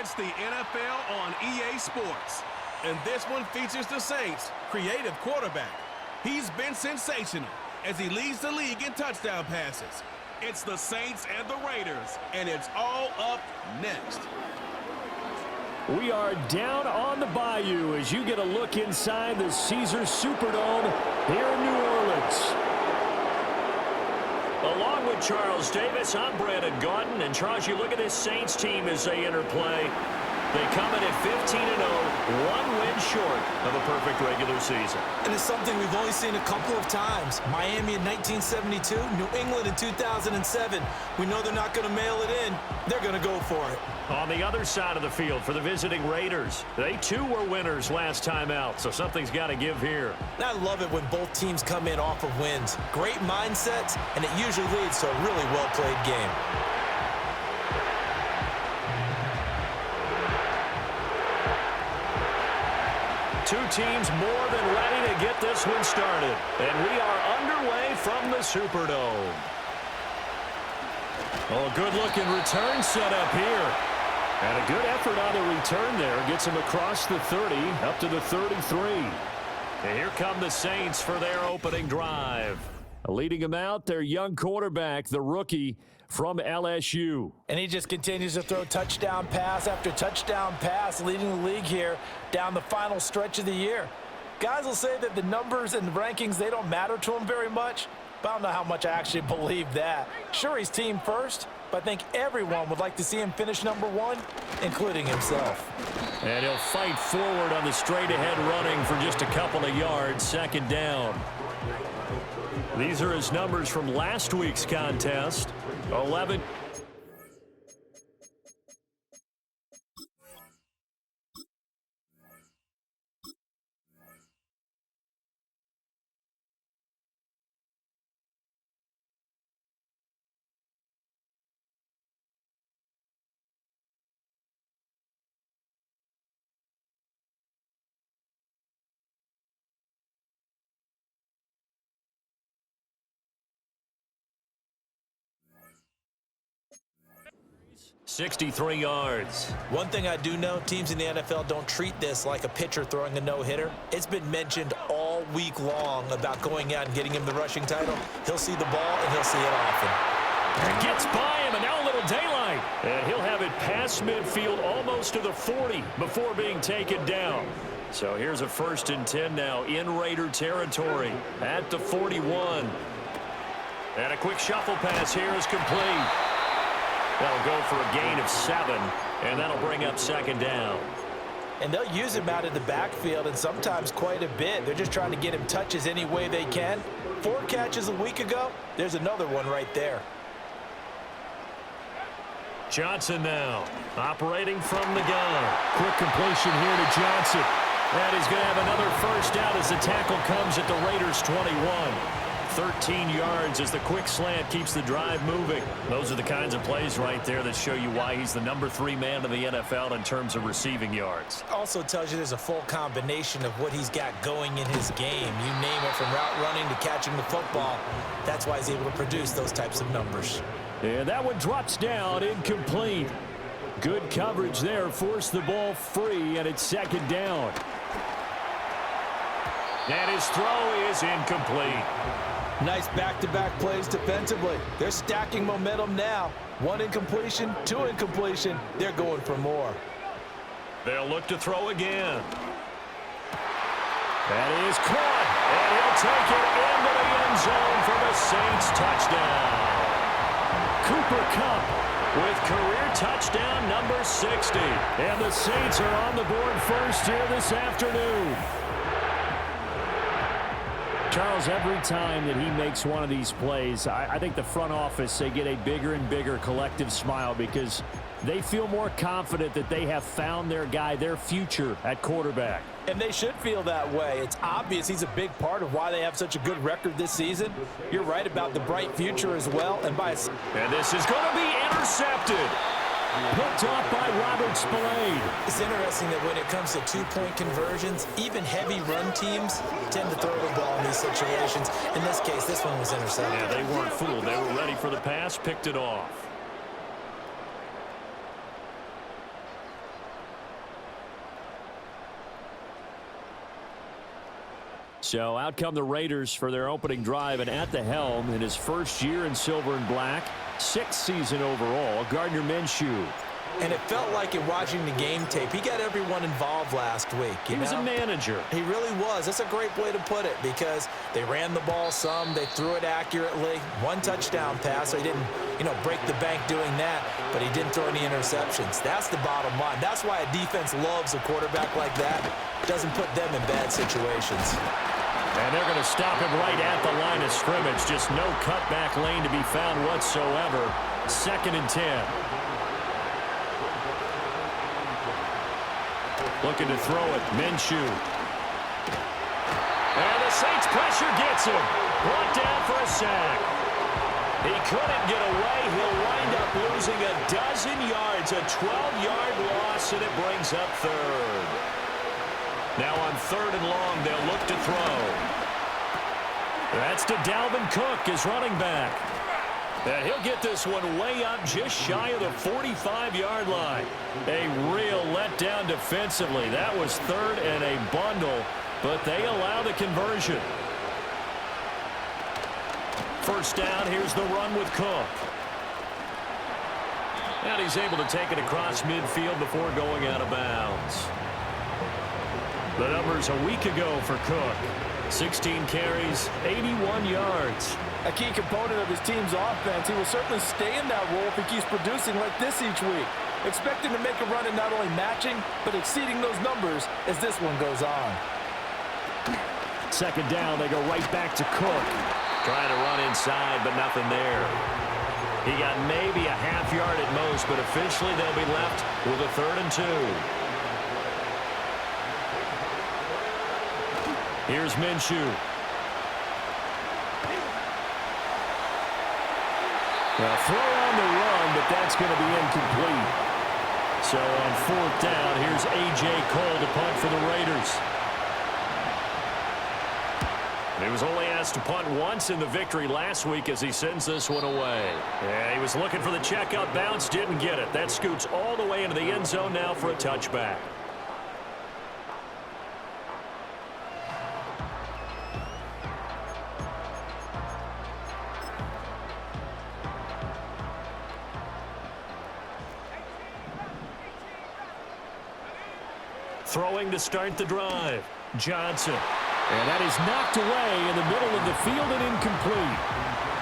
It's the NFL on EA Sports. And this one features the Saints' creative quarterback. He's been sensational as he leads the league in touchdown passes. It's the Saints and the Raiders, and it's all up next. We are down on the bayou as you get a look inside the Caesars Superdome here in New Orleans. Along with Charles Davis, I'm Brandon Gaudin. And Charles, you look at this Saints team as they enter play. They come in at 15-0, one win short of a perfect regular season. And it's something we've only seen a couple of times. Miami in 1972, New England in 2007. We know they're not going to mail it in. They're going to go for it. On the other side of the field for the visiting Raiders, they too were winners last time out, so something's got to give here. And I love it when both teams come in off of wins. Great mindsets, and it usually leads to a really well-played game. Two teams more than ready to get this one started. And we are underway from the Superdome. Oh, a good-looking return set up here. And a good effort on the return there. Gets him across the 30, up to the 33. And here come the Saints for their opening drive. Leading them out, their young quarterback, the rookie from LSU. And he just continues to throw touchdown pass after touchdown pass, leading the league here down the final stretch of the year. Guys will say that the numbers and the rankings, they don't matter to him very much, but I don't know how much I actually believe that. Sure, he's team first, but I think everyone would like to see him finish number one, including himself. And he'll fight forward on the straight-ahead running for just a couple of yards, second down. These are his numbers from last week's contest. 11. $63 yards. One thing I do know, teams in the NFL don't treat this like a pitcher throwing a no-hitter. It's been mentioned all week long about going out and getting him the rushing title. He'll see the ball, and he'll see it often. And gets by him, and now a little daylight. And he'll have it past midfield almost to the 40 before being taken down. So here's a 1st and 10 now in Raider territory at the 41. And a quick shuffle pass here is complete. That'll go for a gain of 7, and that'll bring up second down. And they'll use him out in the backfield, and sometimes quite a bit. They're just trying to get him touches any way they can. 4 catches a week ago. There's another one right there. Johnson now, operating from the gun. Quick completion here to Johnson. And he's going to have another first down as the tackle comes at the Raiders' 21. 13 yards as the quick slant keeps the drive moving. Those are the kinds of plays right there that show you why he's the number 3 man in the NFL in terms of receiving yards. Also tells you there's a full combination of what he's got going in his game. You name it, from route running to catching the football. That's why he's able to produce those types of numbers. And that one drops down, incomplete. Good coverage there, forced the ball free, and it's second down. And his throw is incomplete. Nice back-to-back plays defensively. They're stacking momentum now. 1 incompletion, 2 incompletion. They're going for more. They'll look to throw again. That is caught. And he'll take it into the end zone for the Saints touchdown. Cooper Kupp with career touchdown number 60. And the Saints are on the board first here this afternoon. Charles, every time that he makes one of these plays, I think the front office, they get a bigger and bigger collective smile because they feel more confident that they have found their guy, their future at quarterback. And they should feel that way. It's obvious he's a big part of why they have such a good record this season. You're right about the bright future as well. And this is going to be intercepted. Picked off by Robert Spillane. It's interesting that when it comes to 2-point conversions, even heavy run teams tend to throw the ball in these situations. In this case, this one was intercepted. Yeah, they weren't fooled. They were ready for the pass, picked it off. So out come the Raiders for their opening drive, and at the helm in his first year in silver and black, 6th season overall, Gardner Minshew. And it felt like in watching the game tape, he got everyone involved last week. He was a manager. He really was. That's a great way to put it because they ran the ball some, they threw it accurately. 1 touchdown pass, so he didn't, break the bank doing that, but he didn't throw any interceptions. That's the bottom line. That's why a defense loves a quarterback like that. Doesn't put them in bad situations. And they're going to stop him right at the line of scrimmage. Just no cutback lane to be found whatsoever. 2nd and 10. Looking to throw it. Minshew. And the Saints pressure gets him. Brought down for a sack. He couldn't get away. He'll wind up losing a dozen yards. A 12-yard loss, and it brings up 3rd. Now on 3rd and long, they'll look to throw. That's to Dalvin Cook, his running back. And he'll get this one way up just shy of the 45-yard line. A real letdown defensively. That was 3rd and a bundle, but they allow the conversion. 1st down, here's the run with Cook. And he's able to take it across midfield before going out of bounds. The numbers a week ago for Cook. 16 carries, 81 yards. A key component of his team's offense. He will certainly stay in that role if he keeps producing like this each week. Expect him to make a run and not only matching, but exceeding those numbers as this one goes on. 2nd down, they go right back to Cook. Trying to run inside, but nothing there. He got maybe a half yard at most, but officially they'll be left with a 3rd and 2. Here's Minshew. A throw on the run, but that's going to be incomplete. So on 4th down, here's A.J. Cole to punt for the Raiders. He was only asked to punt once in the victory last week as he sends this one away. Yeah, he was looking for the checkup bounce, didn't get it. That scoots all the way into the end zone now for a touchback. Throwing to start the drive. Johnson. And that is knocked away in the middle of the field and incomplete.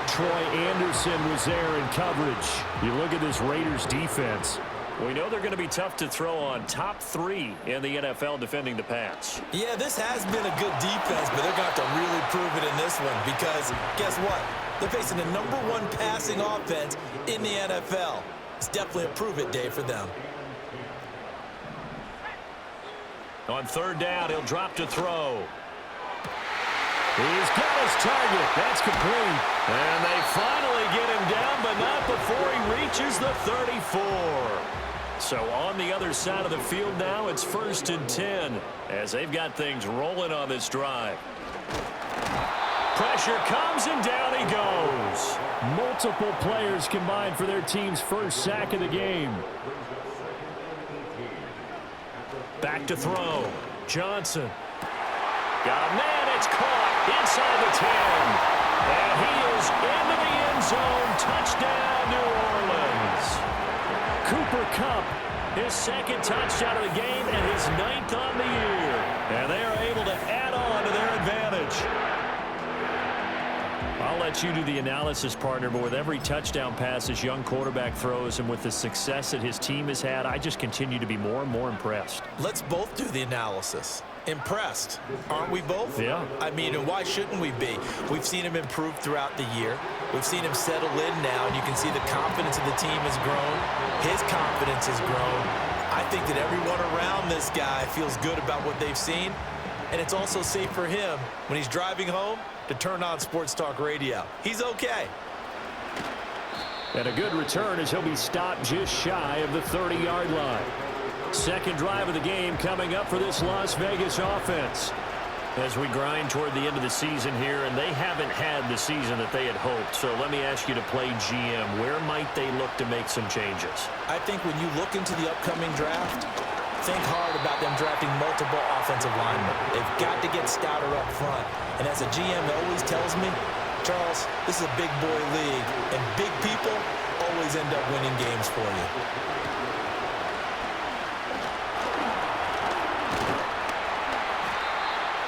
Troy Anderson was there in coverage. You look at this Raiders defense. We know they're going to be tough to throw on. Top 3 in the NFL defending the pass. Yeah, this has been a good defense, but they're going to have to really prove it in this one because guess what? They're facing the #1 passing offense in the NFL. It's definitely a prove-it day for them. On 3rd down, he'll drop to throw. He's got his target. That's complete. And they finally get him down, but not before he reaches the 34. So on the other side of the field now, it's 1st and 10 as they've got things rolling on this drive. Pressure comes, and down he goes. Multiple players combined for their team's first sack of the game. Back to throw. Johnson. Got a man. It's caught inside the 10. And he is into the end zone. Touchdown, New Orleans. Cooper Kupp, his 2nd touchdown of the game and his 9th on the year. And they are able to add on to their advantage. I'll let you do the analysis, partner, but with every touchdown pass this young quarterback throws and with the success that his team has had, I just continue to be more and more impressed. Let's both do the analysis. Impressed, aren't we both? Yeah. I mean, and why shouldn't we be? We've seen him improve throughout the year. We've seen him settle in now, and you can see the confidence of the team has grown. His confidence has grown. I think that everyone around this guy feels good about what they've seen, and it's also safe for him when he's driving home to turn on Sports Talk Radio. He's okay. And a good return as he'll be stopped just shy of the 30-yard line. 2nd drive of the game coming up for this Las Vegas offense. As we grind toward the end of the season here, and they haven't had the season that they had hoped. So let me ask you to play GM. Where might they look to make some changes? I think when you look into the upcoming draft, think hard about them drafting multiple offensive linemen. They've got to get stouter up front. And as a GM always tells me, Charles, this is a big boy league, and big people always end up winning games for you.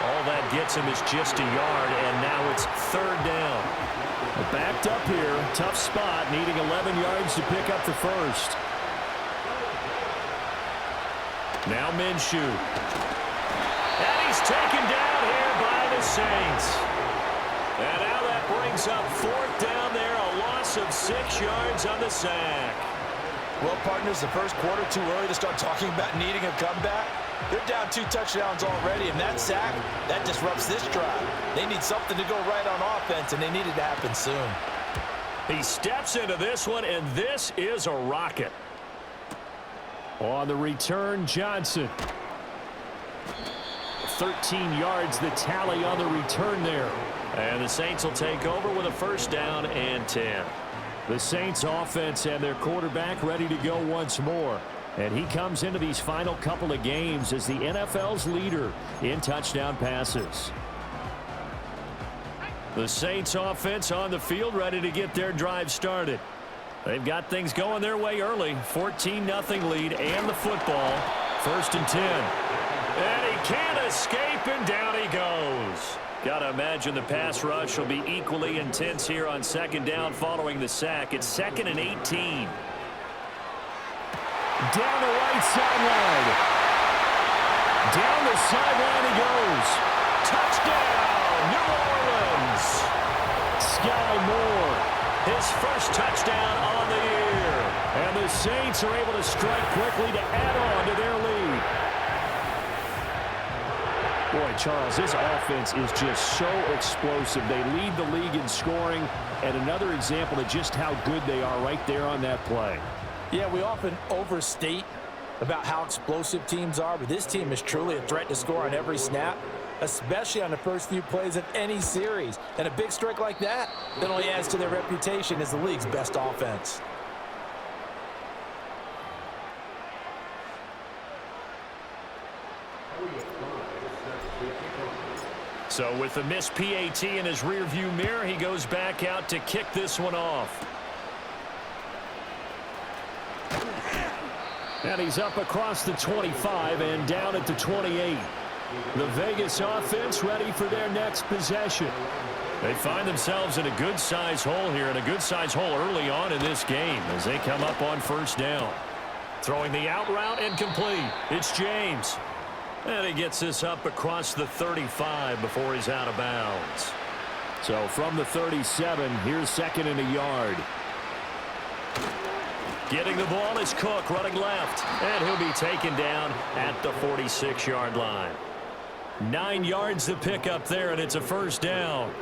All that gets him is just a yard, and now it's third down. Backed up here, tough spot, needing 11 yards to pick up the first. Now Minshew. And he's taken down here by the Saints. And now that brings up fourth down there, a loss of 6 yards on the sack. Well, partners, the first quarter too early to start talking about needing a comeback. They're down 2 touchdowns already, and that sack, that disrupts this drive. They need something to go right on offense, and they need it to happen soon. He steps into this one, and this is a rocket. On the return, Johnson. 13 yards, the tally on the return there. And the Saints will take over with a first down and 10. The Saints offense and their quarterback ready to go once more. And he comes into these final couple of games as the NFL's leader in touchdown passes. The Saints offense on the field ready to get their drive started. They've got things going their way early. 14-0 lead and the football. First and 10. And he can't escape, and down he goes. Got to imagine the pass rush will be equally intense here on second down following the sack. It's 2nd and 18. Down the right sideline. Down the sideline he goes. Touchdown, New Orleans. Sky Moore. His first touchdown on the year. And the Saints are able to strike quickly to add on to their lead. Boy, Charles, this offense is just so explosive. They lead the league in scoring, and another example of just how good they are right there on that play. Yeah, we often overstate about how explosive teams are, but this team is truly a threat to score on every snap, especially on the first few plays of any series. And a big strike like that only adds to their reputation as the league's best offense. So with the missed PAT in his rearview mirror, he goes back out to kick this one off. And he's up across the 25 and down at the 28. The Vegas offense ready for their next possession. They find themselves in a good-size hole here, and a good-size hole early on in this game as they come up on first down. Throwing the out route and complete. It's James. And he gets this up across the 35 before he's out of bounds. So from the 37, here's 2nd and a yard. Getting the ball is Cook running left. And he'll be taken down at the 46-yard line. 9 yards to pick up there, and it's a first down.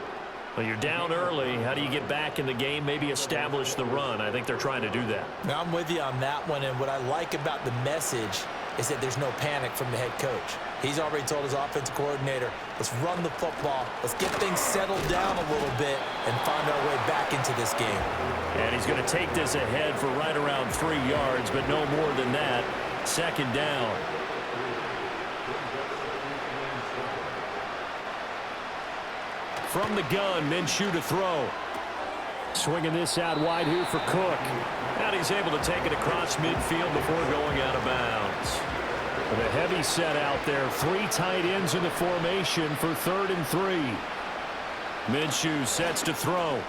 Well, you're down early. How do you get back in the game, maybe establish the run? I think they're trying to do that. Now, I'm with you on that one, and what I like about the message is that there's no panic from the head coach. He's already told his offensive coordinator, let's run the football, let's get things settled down a little bit and find our way back into this game. And he's going to take this ahead for right around 3 yards, but no more than that. 2nd down. From the gun, Minshew to throw. Swinging this out wide here for Cook. And he's able to take it across midfield before going out of bounds. With a heavy set out there, 3 tight ends in the formation for 3rd and 3. Minshew sets to throw.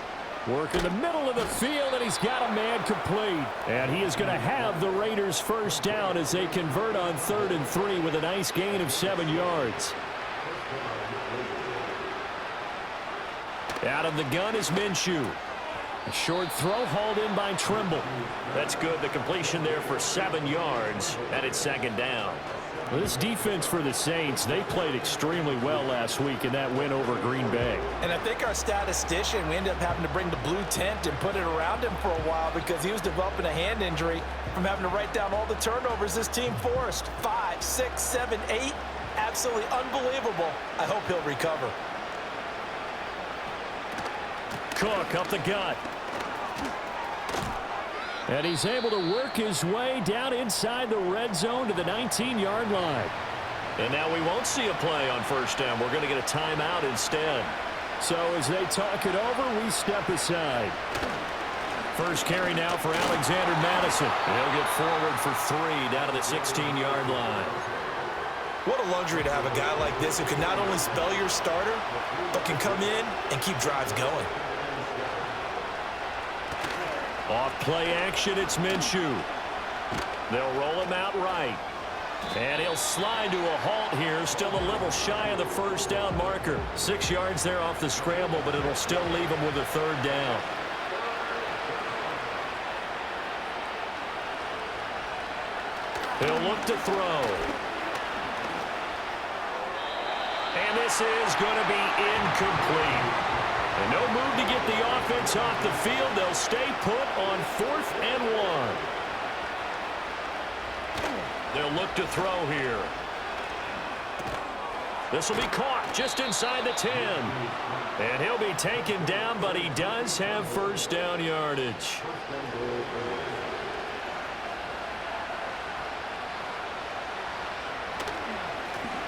Work in the middle of the field, and he's got a man complete. And he is going to have the Raiders first down as they convert on 3rd and 3 with a nice gain of 7 yards. Out of the gun is Minshew. A short throw hauled in by Trimble. That's good. The completion there for 7 yards, and it's 2nd down. This defense for the Saints, they played extremely well last week in that win over Green Bay. And I think our statistician, we ended up having to bring the blue tent and put it around him for a while because he was developing a hand injury from having to write down all the turnovers this team forced. 5, 6, 7, 8. Absolutely unbelievable. I hope he'll recover. Cook up the gut. And he's able to work his way down inside the red zone to the 19-yard line. And now we won't see a play on first down. We're going to get a timeout instead. So as they talk it over, we step aside. First carry now for Alexander Madison. He'll get forward for 3 down to the 16-yard line. What a luxury to have a guy like this who can not only spell your starter, but can come in and keep drives going. Off play action, it's Minshew. They'll roll him out right. And he'll slide to a halt here, still a little shy of the first down marker. 6 yards there off the scramble, but it'll still leave him with a 3rd down. He'll look to throw. And this is going to be incomplete. And no move to get the offense off the field. They'll stay put on 4th and 1. They'll look to throw here. This will be caught just inside the 10. And he'll be taken down, but he does have first down yardage.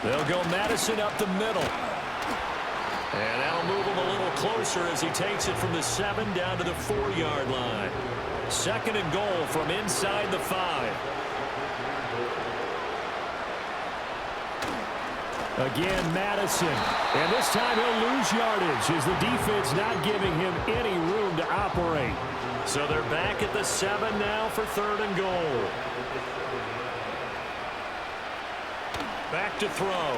They'll go Madison up the middle. And that'll move him a little closer as he takes it from the 7 down to the 4-yard line. 2nd and goal from inside the 5. Again, Madison. And this time he'll lose yardage as the defense not giving him any room to operate. So they're back at the 7 now for 3rd and goal. Back to throw.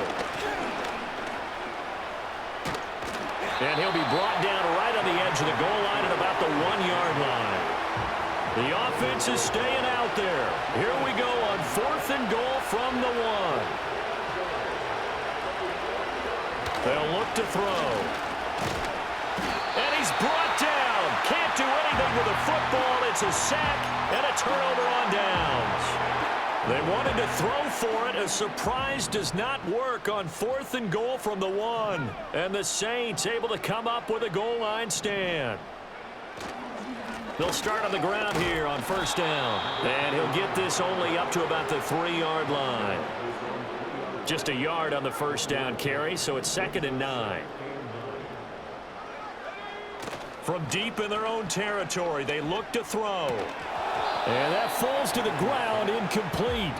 And he'll be brought down right on the edge of the goal line at about the 1-yard line. The offense is staying out there. Here we go on 4th and goal from the 1. They'll look to throw. And he's brought down. Can't do anything with the football. It's a sack and a turnover on downs. They wanted to throw for it. A surprise does not work on 4th and goal from the 1. And the Saints able to come up with a goal line stand. They'll start on the ground here on first down. And he'll get this only up to about the 3-yard line. Just a yard on the first down carry, so it's 2nd and 9. From deep in their own territory, they look to throw. And that falls to the ground, incomplete.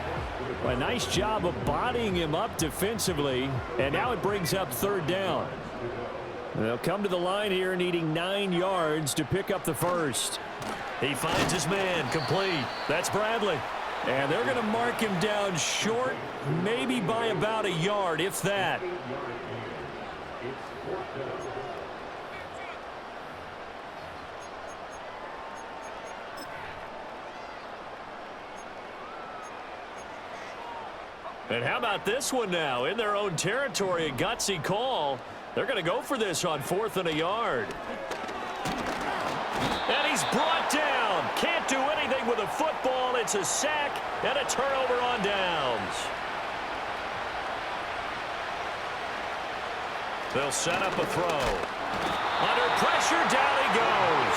A nice job of bodying him up defensively. And now it brings up 3rd down. They'll come to the line here needing 9 yards to pick up the first. He finds his man, complete. That's Bradley. And they're going to mark him down short, maybe by about a yard, if that. And how about this one now? In their own territory, a gutsy call. They're going to go for this on 4th and a yard. And he's brought down. Can't do anything with a football. It's a sack and a turnover on downs. They'll set up a throw. Under pressure, down he goes.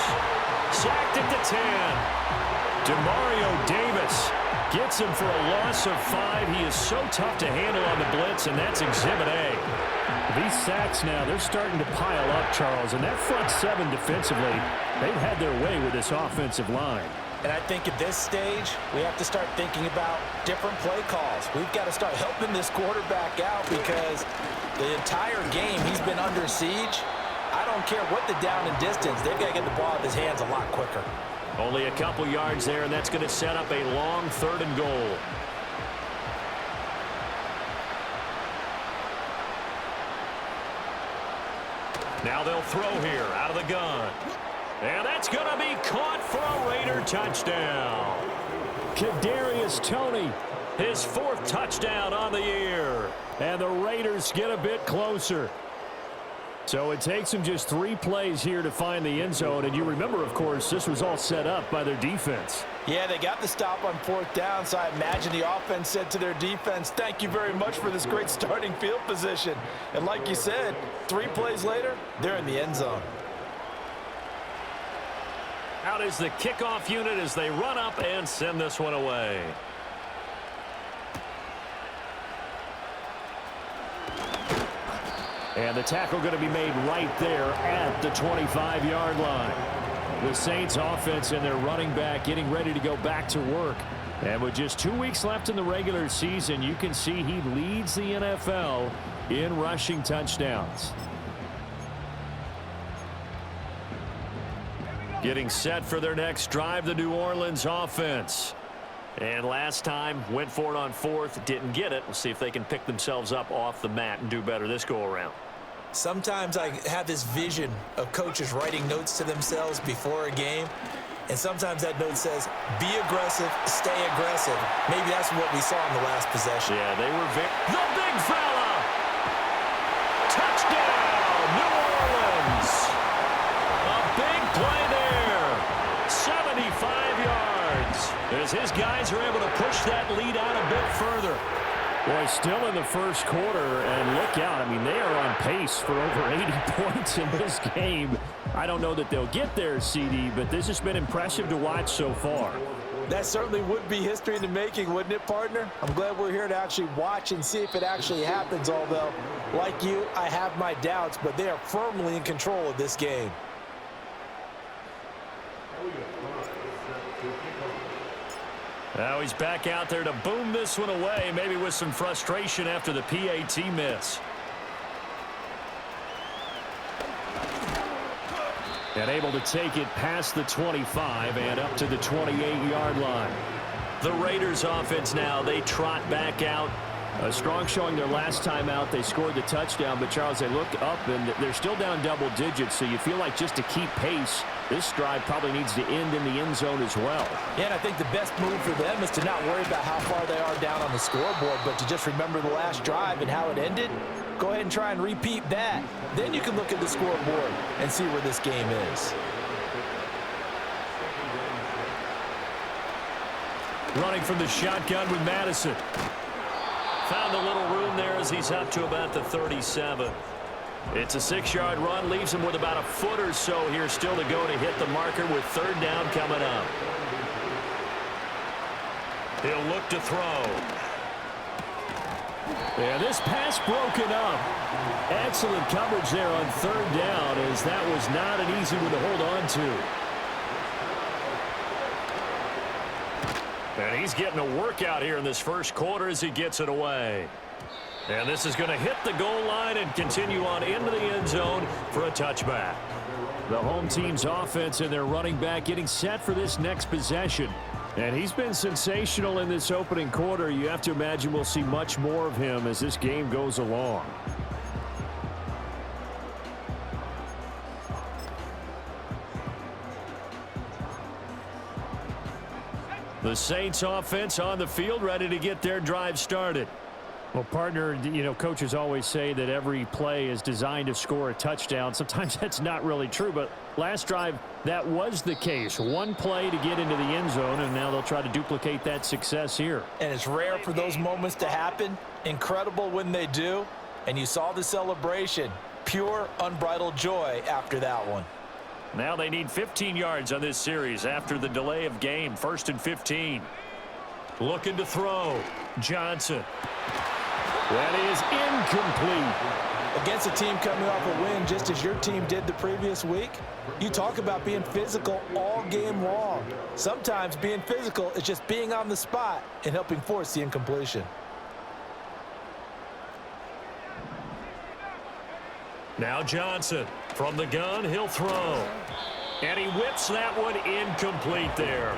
Sacked at the 10. Demario Davis gets him for a loss of 5. He is so tough to handle on the blitz, and that's Exhibit A. These sacks now, they're starting to pile up, Charles, and that front 7 defensively, they've had their way with this offensive line. And I think at this stage, we have to start thinking about different play calls. We've got to start helping this quarterback out because the entire game he's been under siege. I don't care what the down and distance. They've got to get the ball out of his hands a lot quicker. Only a couple yards there, and that's going to set up a long 3rd and goal. Now they'll throw here out of the gun. And that's going to be caught for a Raider touchdown. Kadarius Toney, his 4th touchdown on the year. And the Raiders get a bit closer. So it takes them just 3 plays here to find the end zone. And you remember, of course, this was all set up by their defense. Yeah, they got the stop on 4th down, so I imagine the offense said to their defense, thank you very much for this great starting field position. And like you said, 3 plays later, they're in the end zone. Out is the kickoff unit as they run up and send this one away. And the tackle going to be made right there at the 25-yard line. The Saints offense and their running back getting ready to go back to work. And with just 2 weeks left in the regular season, you can see he leads the NFL in rushing touchdowns. Getting set for their next drive, the New Orleans offense. And last time, went for it on fourth, didn't get it. We'll see if they can pick themselves up off the mat and do better this go-around. Sometimes I have this vision of coaches writing notes to themselves before a game, and sometimes that note says, be aggressive, stay aggressive. Maybe that's what we saw in the last possession. Yeah, they were the big fella! Touchdown, New Orleans! A big play there. 75 yards. As his guys are able to push that lead out a bit further. Boy, still in the first quarter, and look out. I mean, they are on pace for over 80 points in this game. I don't know that they'll get there, CD, but this has been impressive to watch so far. That certainly would be history in the making, wouldn't it, partner? I'm glad we're here to actually watch and see if it actually happens, although, like you, I have my doubts, but they are firmly in control of this game. Now he's back out there to boom this one away, maybe with some frustration after the PAT miss. And able to take it past the 25 and up to the 28-yard line. The Raiders offense now, they trot back out. A strong showing their last time out. They scored the touchdown, but Charles, they look up and they're still down double digits, so you feel like just to keep pace, this drive probably needs to end in the end zone as well. Yeah, and I think the best move for them is to not worry about how far they are down on the scoreboard, but to just remember the last drive and how it ended. Go ahead and try and repeat that. Then you can look at the scoreboard and see where this game is. Running from the shotgun with Madison. Found a little room there as he's up to about the 37. It's a 6-yard run, leaves him with about a foot or so here still to go to hit the marker with third down coming up. He'll look to throw. Yeah, this pass broken up. Excellent coverage there on third down, as that was not an easy one to hold on to. And he's getting a workout here in this first quarter as he gets it away. And this is going to hit the goal line and continue on into the end zone for a touchback. The home team's offense and their running back getting set for this next possession. And he's been sensational in this opening quarter. You have to imagine we'll see much more of him as this game goes along. The Saints offense on the field ready to get their drive started. Well, partner, you know, coaches always say that every play is designed to score a touchdown. Sometimes that's not really true, but last drive, that was the case. One play to get into the end zone, and now they'll try to duplicate that success here. And it's rare for those moments to happen. Incredible when they do. And you saw the celebration. Pure, unbridled joy after that one. Now they need 15 yards on this series after the delay of game. 1st and 15. Looking to throw. Johnson. That is incomplete. Against a team coming off a win just as your team did the previous week, you talk about being physical all game long. Sometimes being physical is just being on the spot and helping force the incompletion. Now Johnson from the gun, he'll throw. And he whips that one incomplete there.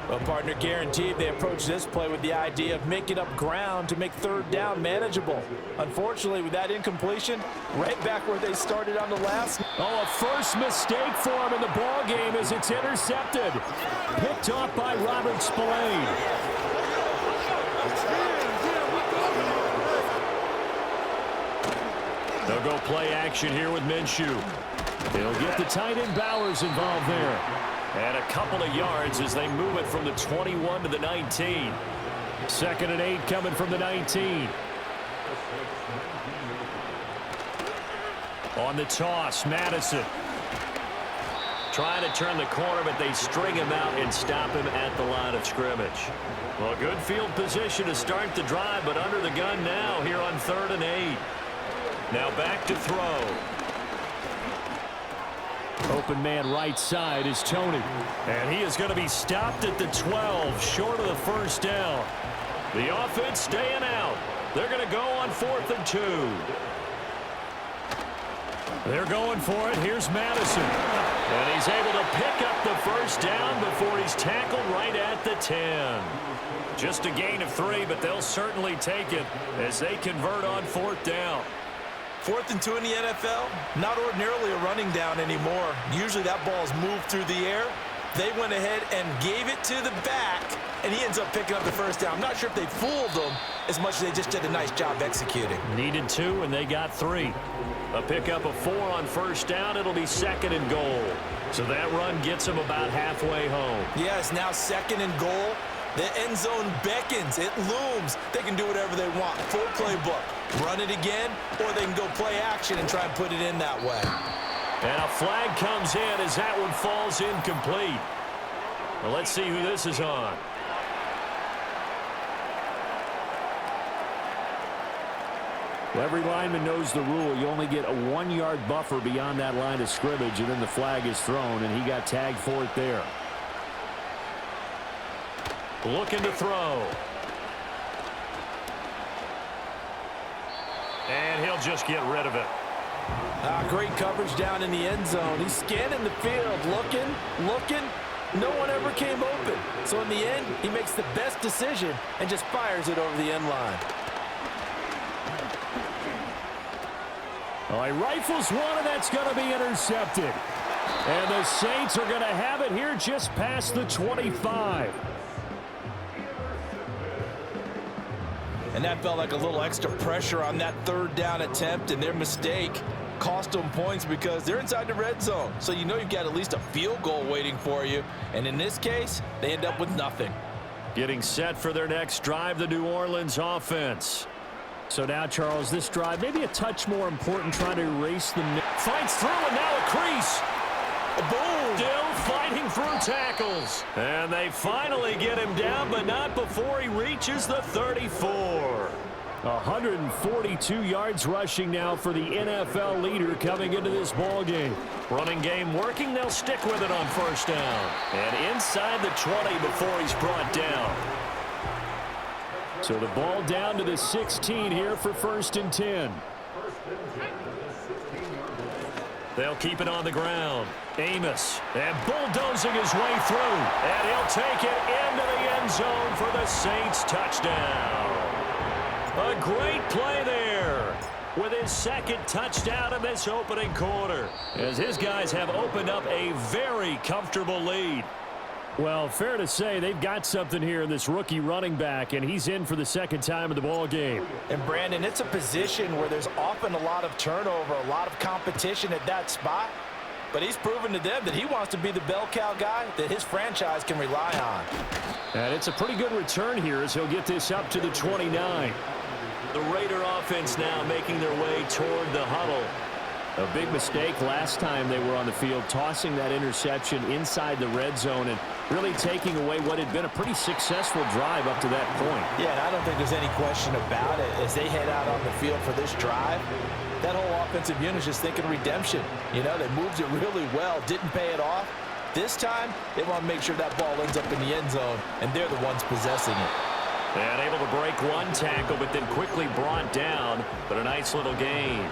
Well, partner, guaranteed they approach this play with the idea of making up ground to make third down manageable. Unfortunately, with that incompletion, right back where they started on the last. Oh, a first mistake for him in the ball game as it's intercepted. Picked off by Robert Spillane. They'll go play action here with Minshew. They'll get the tight end Bowers involved there. And a couple of yards as they move it from the 21 to the 19. 2nd and 8 coming from the 19. On the toss, Madison. Trying to turn the corner, but they string him out and stop him at the line of scrimmage. Well, good field position to start the drive, but under the gun now here on 3rd and 8. Now back to throw. Open man right side is Tony. And he is going to be stopped at the 12, short of the first down. The offense staying out. They're going to go on 4th and 2. They're going for it. Here's Madison. And he's able to pick up the first down before he's tackled right at the 10. Just a gain of 3, but they'll certainly take it as they convert on 4th down. 4th and 2 in the NFL, not ordinarily a running down anymore. Usually that ball is moved through the air. They went ahead and gave it to the back, and he ends up picking up the first down. I'm not sure if they fooled him as much as they just did a nice job executing. Needed 2, and they got 3. A pickup of 4 on first down. It'll be 2nd and goal. So that run gets them about halfway home. Yeah, it's now 2nd and goal. The end zone beckons. It looms. They can do whatever they want. Full playbook. Run it again, or they can go play action and try and put it in that way. And a flag comes in as that one falls incomplete. Well, let's see who this is on. Every lineman knows the rule. You only get a 1-yard buffer beyond that line of scrimmage, and then the flag is thrown, and he got tagged for it there. Looking to throw. And he'll just get rid of it. Great coverage down in the end zone. He's scanning the field, looking. No one ever came open. So in the end, he makes the best decision and just fires it over the end line. He rifles one, and that's going to be intercepted. And the Saints are going to have it here just past the 25. And that felt like a little extra pressure on that 3rd down attempt, and their mistake cost them points because they're inside the red zone. So you know you've got at least a field goal waiting for you. And in this case, they end up with nothing. Getting set for their next drive, the New Orleans offense. So now, Charles, this drive maybe a touch more important, trying to erase the... Fights through, and now a crease. Boom! Still fighting through tackles. And they finally get him down, but not before he reaches the 34. 142 yards rushing now for the NFL leader coming into this ball game. Running game working. They'll stick with it on first down. And inside the 20 before he's brought down. So the ball down to the 16 here for 1st and 10. They'll keep it on the ground. Amos, and bulldozing his way through. And he'll take it into the end zone for the Saints touchdown. A great play there with his 2nd touchdown in this opening quarter, as his guys have opened up a very comfortable lead. Well, fair to say they've got something here in this rookie running back, and he's in for the 2nd time of the ball game. And, Brandon, it's a position where there's often a lot of turnover, a lot of competition at that spot. But he's proven to them that he wants to be the bell cow guy that his franchise can rely on. And it's a pretty good return here as he'll get this up to the 29. The Raider offense now making their way toward the huddle. A big mistake last time they were on the field, tossing that interception inside the red zone and really taking away what had been a pretty successful drive up to that point. Yeah, and I don't think there's any question about it. As they head out on the field for this drive, that whole offensive unit is just thinking redemption. You know, they moved it really well, didn't pay it off. This time, they want to make sure that ball ends up in the end zone, and they're the ones possessing it. And able to break one tackle, but then quickly brought down, but a nice little gain.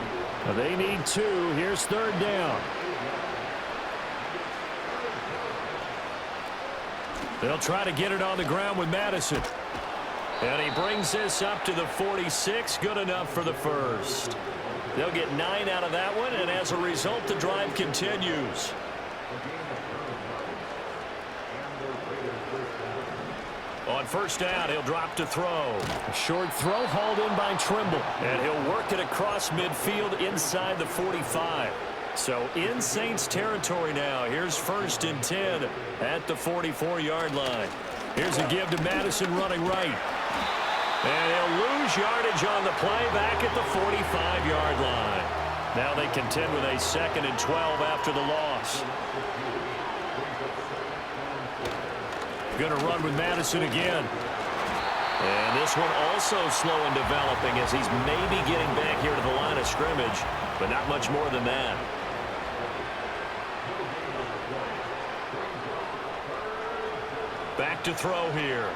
They need 2. Here's 3rd down. They'll try to get it on the ground with Madison. And he brings this up to the 46. Good enough for the first. They'll get 9 out of that one, and as a result, the drive continues. On first down, he'll drop to throw. A short throw hauled in by Trimble. And he'll work it across midfield inside the 45. So in Saints territory now. Here's 1st and 10 at the 44-yard line. Here's a give to Madison running right. And he'll lose yardage on the play back at the 45-yard line. Now they contend with a 2nd and 12 after the loss. Going to run with Madison again. And this one also slow in developing as he's maybe getting back here to the line of scrimmage, but not much more than that. Back to throw here.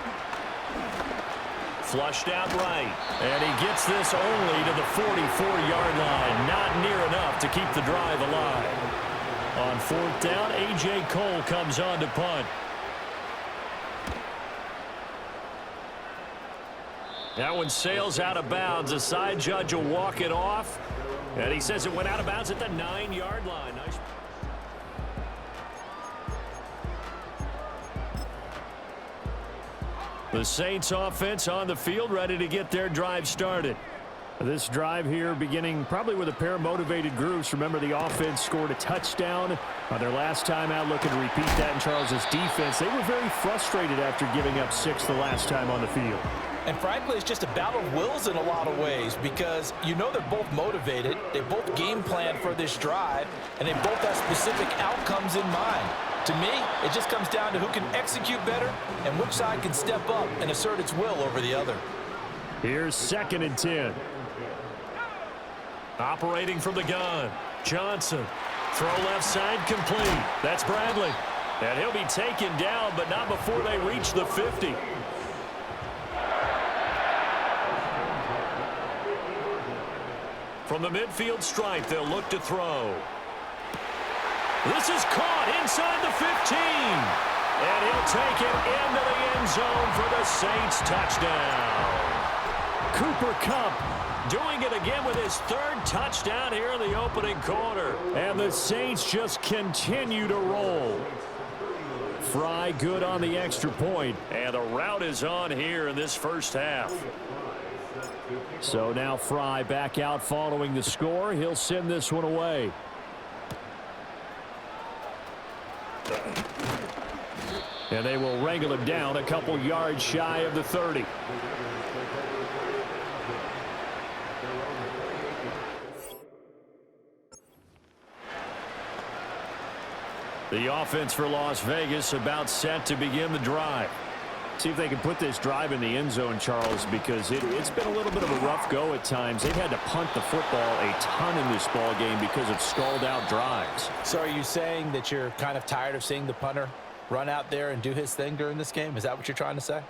Flushed out right. And he gets this only to the 44-yard line. Not near enough to keep the drive alive. On 4th down, A.J. Cole comes on to punt. That one sails out of bounds. The side judge will walk it off. And he says it went out of bounds at the 9-yard line. Nice. The Saints offense on the field, ready to get their drive started. This drive here beginning probably with a pair of motivated groups. Remember, the offense scored a touchdown on their last time out, looking to repeat that in Charles's defense. They were very frustrated after giving up 6 the last time on the field. And frankly, it's just a battle of wills in a lot of ways because you know they're both motivated, they both game plan for this drive, and they both have specific outcomes in mind. To me, it just comes down to who can execute better and which side can step up and assert its will over the other. Here's 2nd and 10. Operating from the gun, Johnson. Throw left side complete. That's Bradley. And he'll be taken down, but not before they reach the 50. From the midfield stripe, they'll look to throw. This is caught inside the 15. And he'll take it into the end zone for the Saints touchdown. Cooper Kupp doing it again with his 3rd touchdown here in the opening quarter. And the Saints just continue to roll. Fry good on the extra point. And the route is on here in this first half. So now Fry back out following the score. He'll send this one away. And they will wrangle him down a couple yards shy of the 30. The offense for Las Vegas about set to begin the drive. See if they can put this drive in the end zone, Charles, because it's been a little bit of a rough go at times. They've had to punt the football a ton in this ball game because of stalled-out drives. So are you saying that you're kind of tired of seeing the punter run out there and do his thing during this game? Is that what you're trying to say?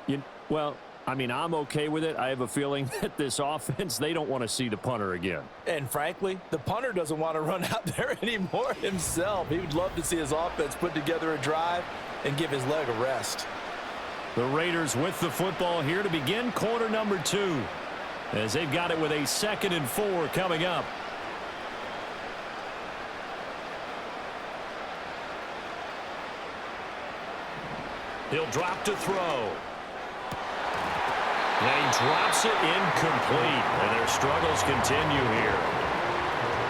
Well, I mean, I'm okay with it. I have a feeling that this offense, they don't want to see the punter again. And frankly, the punter doesn't want to run out there anymore himself. He would love to see his offense put together a drive and give his leg a rest. The Raiders with the football here to begin quarter number 2, as they've got it with a 2nd and 4 coming up. He'll drop to throw. And he drops it incomplete, and their struggles continue here.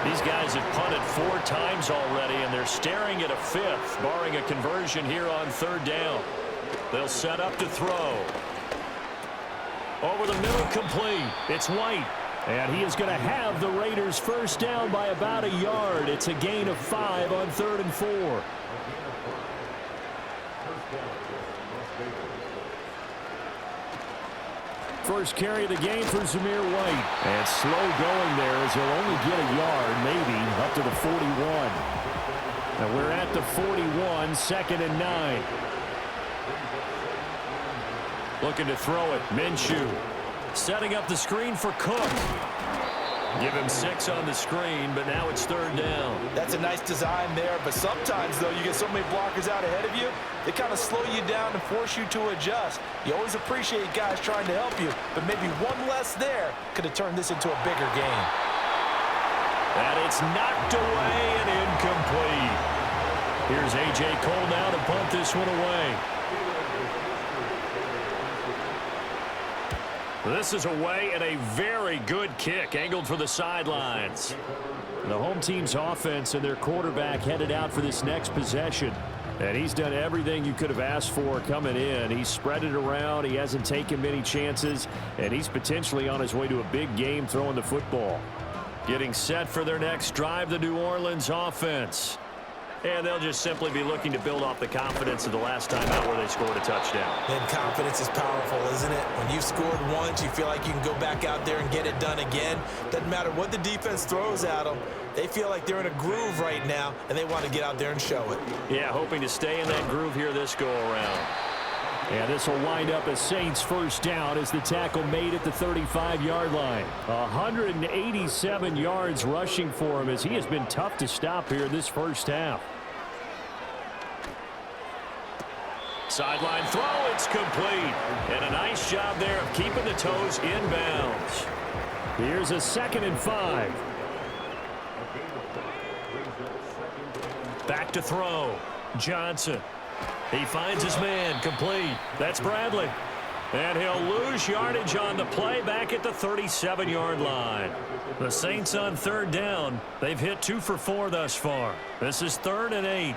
These guys have punted 4 times already, and they're staring at a 5th, barring a conversion here on 3rd down. They'll set up to throw. Over the middle, complete. It's White. And he is going to have the Raiders first down by about a yard. It's a gain of 5 on 3rd and 4. First carry of the game for Zamir White. And slow going there as he'll only get a yard, maybe, up to the 41. And we're at the 41, 2nd and 9. Looking to throw it. Minshew setting up the screen for Cook. Give him 6 on the screen, but now it's 3rd down. That's a nice design there, but sometimes, though, you get so many blockers out ahead of you, they kind of slow you down and force you to adjust. You always appreciate guys trying to help you, but maybe one less there could have turned this into a bigger game. And it's knocked away and incomplete. Here's A.J. Cole now to punt this one away. This is away and a very good kick angled for the sidelines. The home team's offense and their quarterback headed out for this next possession. And he's done everything you could have asked for coming in. He's spread it around. He hasn't taken many chances. And he's potentially on his way to a big game throwing the football. Getting set for their next drive, the New Orleans offense. And they'll just simply be looking to build off the confidence of the last time out where they scored a touchdown. And confidence is powerful, isn't it? When you've scored once, you feel like you can go back out there and get it done again. Doesn't matter what the defense throws at them. They feel like they're in a groove right now, and they want to get out there and show it. Yeah, hoping to stay in that groove here this go-around. And this will wind up a Saints first down as the tackle made at the 35-yard line. 187 yards rushing for him as he has been tough to stop here in this first half. Sideline throw, it's complete. And a nice job there of keeping the toes in bounds. Here's a 2nd and 5. Back to throw. Johnson. He finds his man, complete. That's Bradley. And he'll lose yardage on the play back at the 37-yard line. The Saints on 3rd down. They've hit 2 for 4 thus far. This is 3rd and 8.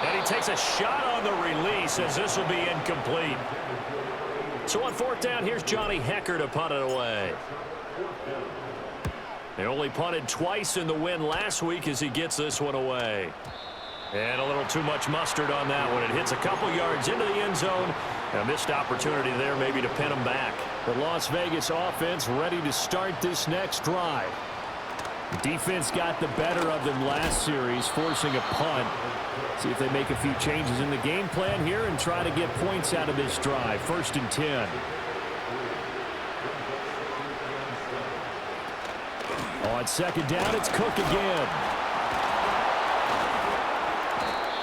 And he takes a shot on the release as this will be incomplete. So on 4th down, here's Johnny Hecker to punt it away. They only punted twice in the win last week as he gets this one away. And a little too much mustard on that one. It hits a couple yards into the end zone. A missed opportunity there maybe to pin him back. The Las Vegas offense ready to start this next drive. Defense got the better of them last series, forcing a punt. See if they make a few changes in the game plan here and try to get points out of this drive. 1st and 10. On 2nd down, it's Cook again.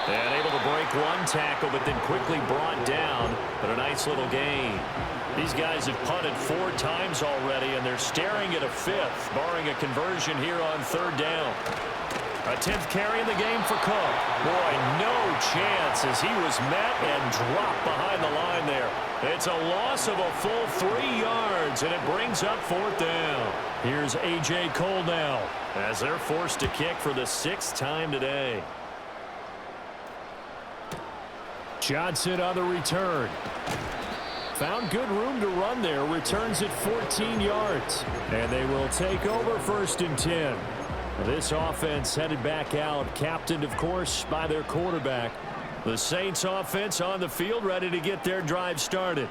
And able to break one tackle, but then quickly brought down. But a nice little gain. These guys have punted 4 times already, and they're staring at a 5th, barring a conversion here on 3rd down. A 10th carry in the game for Cook. Boy, no chance as he was met and dropped behind the line there. It's a loss of a full 3 yards, and it brings up 4th down. Here's A.J. Cole now as they're forced to kick for the 6th time today. Johnson on the return. Found good room to run there. Returns at 14 yards. And they will take over 1st and 10. This offense headed back out, captained, of course, by their quarterback. The Saints offense on the field ready to get their drive started.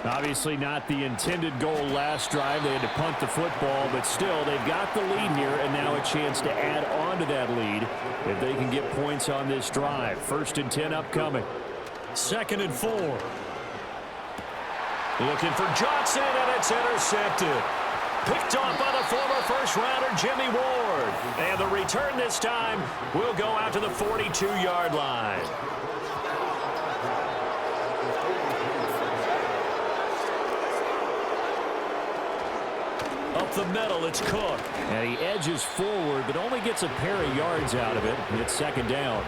Obviously not the intended goal last drive. They had to punt the football, but still they've got the lead here and now a chance to add on to that lead if they can get points on this drive. 1st and 10 upcoming. 2nd and 4. Looking for Johnson, and it's intercepted. Picked off by the former first-rounder Jimmy Ward. And the return this time will go out to the 42-yard line. Up the middle, it's Cook. And he edges forward, but only gets a pair of yards out of it. It's 2nd down.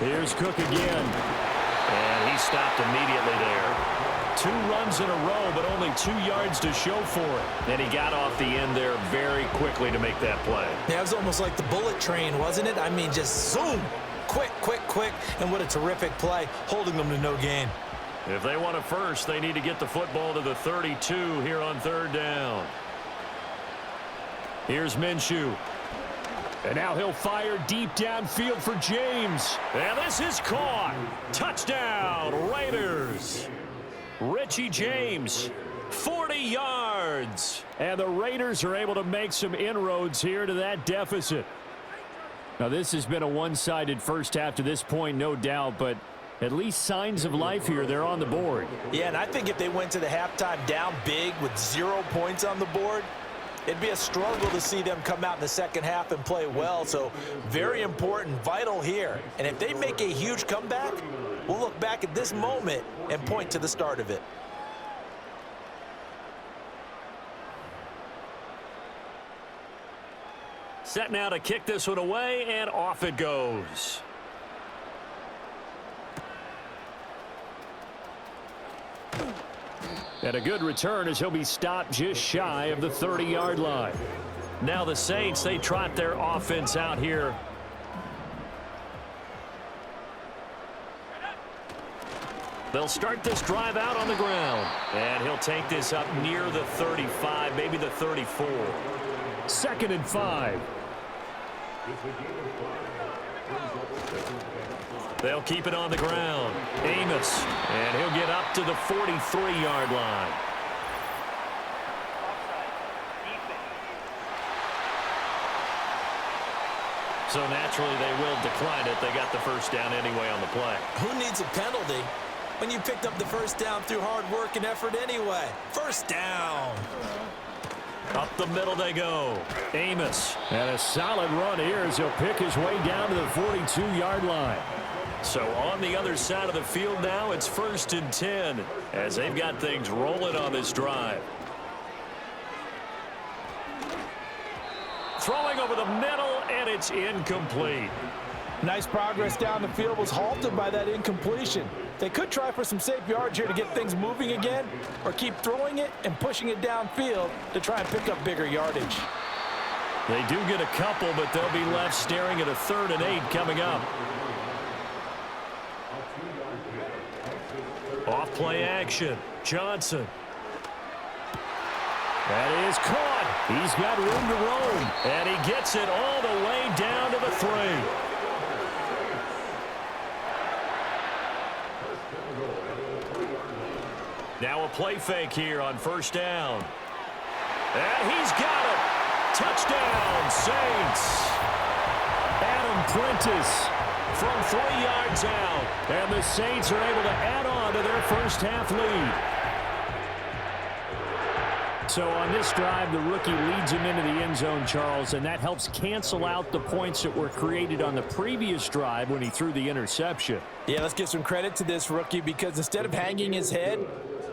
Here's Cook again. And he stopped immediately there. 2 runs in a row, but only 2 yards to show for it. And he got off the end there very quickly to make that play. Yeah, it was almost like the bullet train, wasn't it? I mean, just zoom. Quick, quick, quick. And what a terrific play, holding them to no gain. If they want a first, they need to get the football to the 32 here on 3rd down. Here's Minshew. And now he'll fire deep downfield for James. And this is caught. Touchdown, Raiders. Richie James, 40 yards. And the Raiders are able to make some inroads here to that deficit. Now, this has been a one-sided first half to this point, no doubt, but at least signs of life here. They're on the board. Yeah, and I think if they went to the halftime down big with 0 points on the board, it'd be a struggle to see them come out in the second half and play well. So very important, vital here. And if they make a huge comeback, we'll look back at this moment and point to the start of it. Set now to kick this one away, and off it goes. And a good return as he'll be stopped just shy of the 30-yard line. Now the Saints, they trot their offense out here. They'll start this drive out on the ground. And he'll take this up near the 35, maybe the 34. 2nd and 5. They'll keep it on the ground. Amos, and he'll get up to the 43-yard line. So naturally they will decline it. They got the first down anyway on the play. Who needs a penalty when you picked up the first down through hard work and effort anyway? First down. Up the middle they go. Amos. And a solid run here as he'll pick his way down to the 42-yard line. So on the other side of the field now, it's 1st and 10 as they've got things rolling on this drive. Throwing over the middle, and it's incomplete. Nice progress down the field was halted by that incompletion. They could try for some safe yards here to get things moving again, or keep throwing it and pushing it downfield to try and pick up bigger yardage. They do get a couple, but they'll be left staring at a 3rd and 8 coming up. Off play action. Johnson. That is caught. He's got room to roam. And he gets it all the way down to the 3. Now a play fake here on 1st down. And he's got it. Touchdown, Saints. Adam Prentice from 3 yards out. And the Saints are able to add on to their first half lead. So on this drive, the rookie leads him into the end zone, Charles, and that helps cancel out the points that were created on the previous drive when he threw the interception. Yeah, let's give some credit to this rookie because instead of hanging his head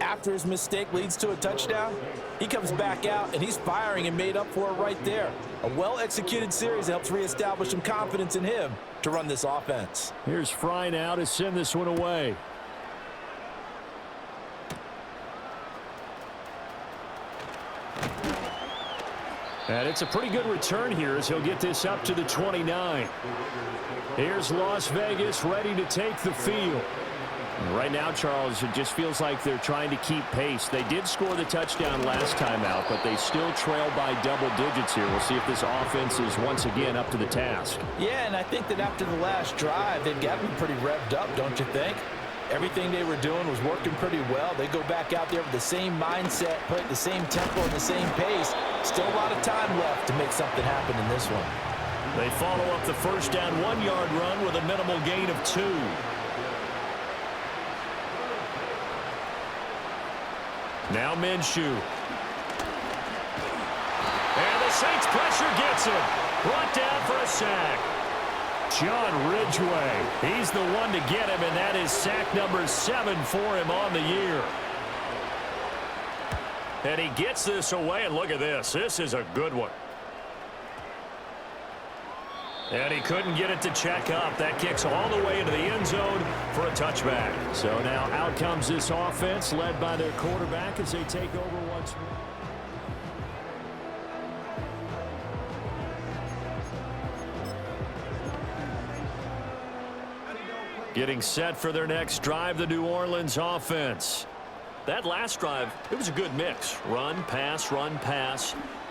after his mistake leads to a touchdown, he comes back out and he's firing and made up for it right there. A well-executed series helps reestablish some confidence in him to run this offense. Here's Fry now to send this one away. And it's a pretty good return here as he'll get this up to the 29. Here's Las Vegas ready to take the field. And right now, Charles, it just feels like they're trying to keep pace. They did score the touchdown last time out, but they still trail by double digits here. We'll see if this offense is once again up to the task. Yeah, and I think that after the last drive, they've got to be pretty revved up, don't you think? Everything they were doing was working pretty well. They go back out there with the same mindset, play at the same tempo and the same pace. Still a lot of time left to make something happen in this one. They follow up the first down 1-yard run with a minimal gain of 2. Now Minshew. And the Saints pressure gets him. Brought down for a sack. John Ridgeway. He's the one to get him, and that is sack number 7 for him on the year. And he gets this away, and look at this. This is a good one. And he couldn't get it to check up. That kicks all the way into the end zone for a touchback. So now out comes this offense led by their quarterback as they take over once more. Getting set for their next drive, the New Orleans offense. That last drive, it was a good mix. Run, pass,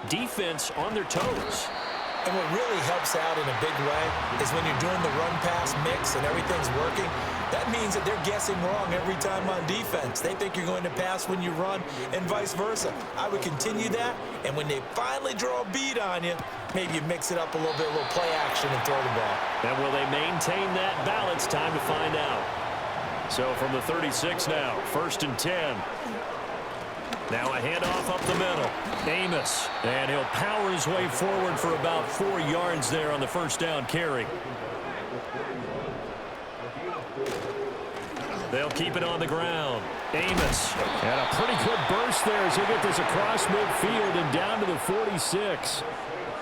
defense on their toes. And what really helps out in a big way is when you're doing the run-pass mix and everything's working, that means that they're guessing wrong every time on defense. They think you're going to pass when you run and vice versa. I would continue that, and when they finally draw a beat on you, maybe you mix it up a little bit, a little play action and throw the ball. And will they maintain that balance? Time to find out. So from the 36 now, 1st and 10. Now a handoff up the middle. Amos. And he'll power his way forward for about 4 yards there on the first down carry. They'll keep it on the ground. Amos. And a pretty good burst there as he'll get this across midfield and down to the 46.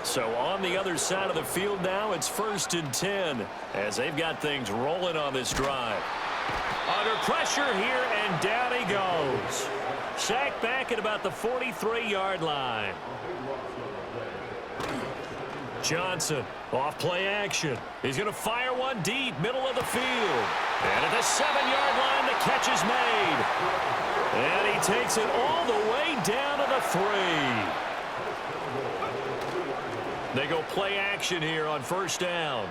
So on the other side of the field now, it's 1st and 10 as they've got things rolling on this drive. Under pressure here, and down he goes. Sacked back at about the 43-yard line. Johnson, off play action. He's going to fire one deep, middle of the field. And at the 7-yard line, the catch is made. And he takes it all the way down to the 3. They go play action here on first down.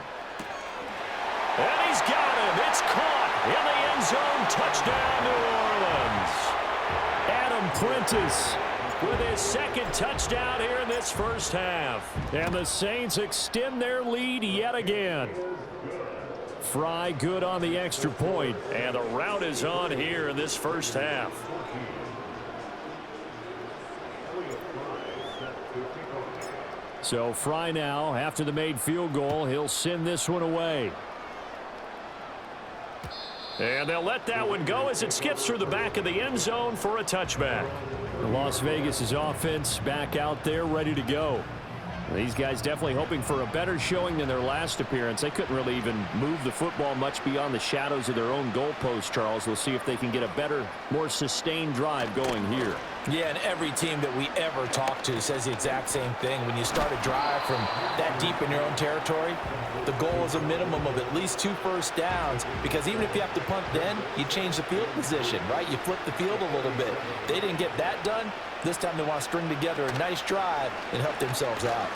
And he's got him. It's caught in the end zone. Touchdown, New Orleans. Adam Prentice With his second touchdown here in this first half. And the Saints extend their lead yet again. Fry good on the extra point. And the rout is on here in this first half. So Fry now, after the made field goal, he'll send this one away. And they'll let that one go as it skips through the back of the end zone for a touchback. Las Vegas' offense back out there ready to go. These guys definitely hoping for a better showing than their last appearance. They couldn't really even move the football much beyond the shadows of their own goalpost, Charles. We'll see if they can get a better, more sustained drive going here. Yeah, and every team that we ever talk to says the exact same thing. When you start a drive from that deep in your own territory, the goal is a minimum of at least 2 first downs, because even if you have to punt then, you change the field position, right? You flip the field a little bit. They didn't get that done. This time they want to string together a nice drive and help themselves out.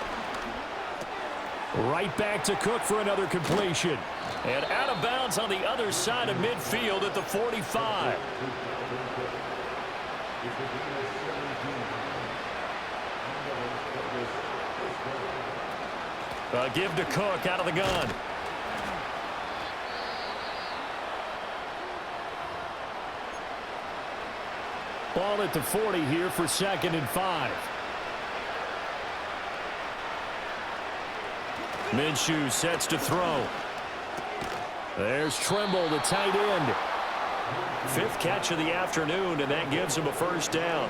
Right back to Cook for another completion. And out of bounds on the other side of midfield at the 45. Give to Cook out of the gun. Ball at the 40 here for 2nd and 5. Minshew sets to throw. There's Trimble, the tight end. 5th catch of the afternoon, and that gives him a first down.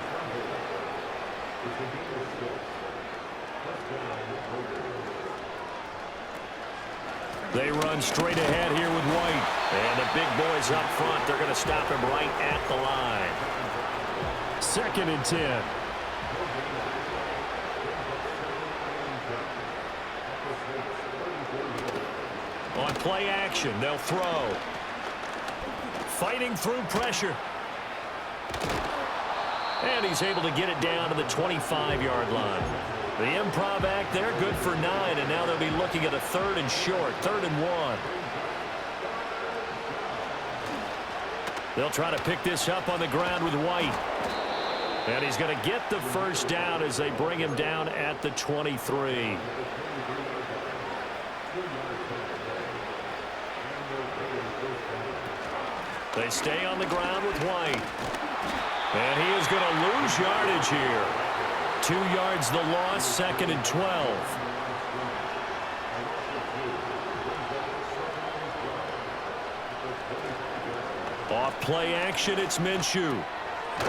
They run straight ahead here with White. And the big boys up front, they're going to stop him right at the line. 2nd and 10. On play action, they'll throw. Fighting through pressure. And he's able to get it down to the 25-yard line. The improv act there, good for 9, and now they'll be looking at a 3rd and short, 3rd and 1. They'll try to pick this up on the ground with White. And he's going to get the first down as they bring him down at the 23. They stay on the ground with White. And he is going to lose yardage here. 2 yards the loss, 2nd and 12. Off play action, it's Minshew.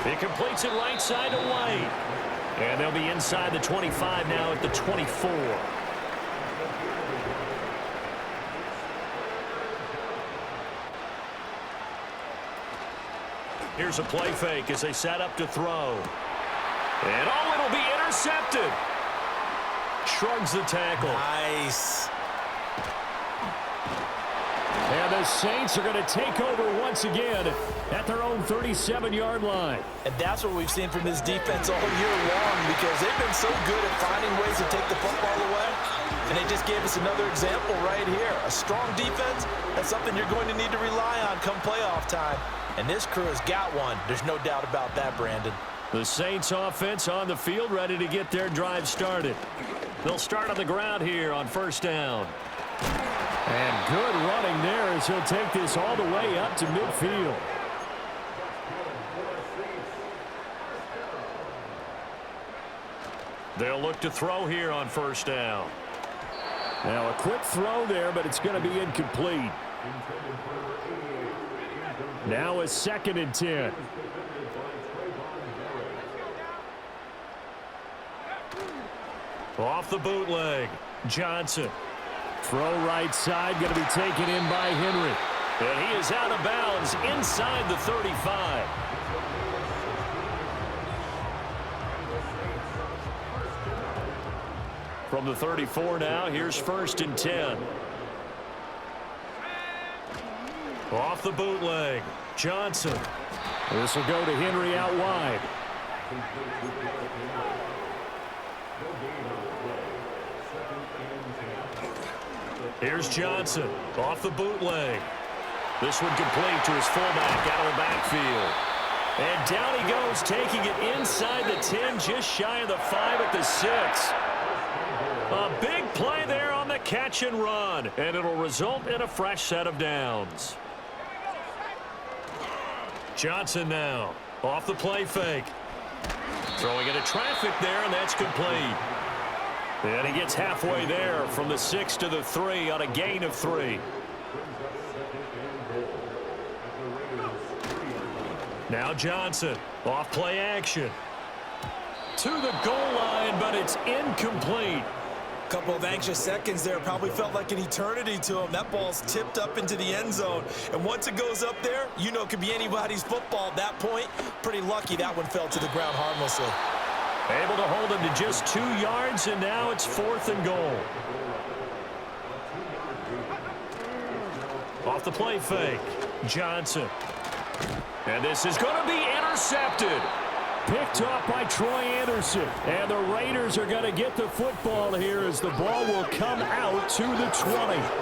He completes it right side to White. And they'll be inside the 25 now at the 24. Here's a play fake as they set up to throw. And oh, it'll be intercepted. Shrugs the tackle. Nice. And the Saints are going to take over once again at their own 37-yard line. And that's what we've seen from this defense all year long, because they've been so good at finding ways to take the football away. And they just gave us another example right here. A strong defense, that's something you're going to need to rely on come playoff time. And this crew has got one. There's no doubt about that, Brandon. The Saints offense on the field ready to get their drive started. They'll start on the ground here on first down. And good running there as he'll take this all the way up to midfield. They'll look to throw here on first down. Now a quick throw there, but it's going to be incomplete. Now a 2nd and 10. Off the bootleg, Johnson. Throw right side, going to be taken in by Henry. And he is out of bounds inside the 35. From the 34 now, here's 1st and 10. Off the bootleg, Johnson. This will go to Henry out wide. Here's Johnson off the bootleg. This one complete to his fullback out of the backfield. And down he goes, taking it inside the 10, just shy of the 5 at the 6. A big play there on the catch and run, and it'll result in a fresh set of downs. Johnson now off the play fake. Throwing into traffic there, and that's complete. And he gets halfway there from the 6 to the 3 on a gain of 3. Now Johnson, off play action. To the goal line, but it's incomplete. Couple of anxious seconds there. Probably felt like an eternity to him. That ball's tipped up into the end zone. And once it goes up there, you know it could be anybody's football at that point. Pretty lucky that one fell to the ground harmlessly. Able to hold him to just 2 yards, and now it's 4th and goal. Off the play fake, Johnson. And this is going to be intercepted. Picked off by Troy Anderson. And the Raiders are going to get the football here as the ball will come out to the 20.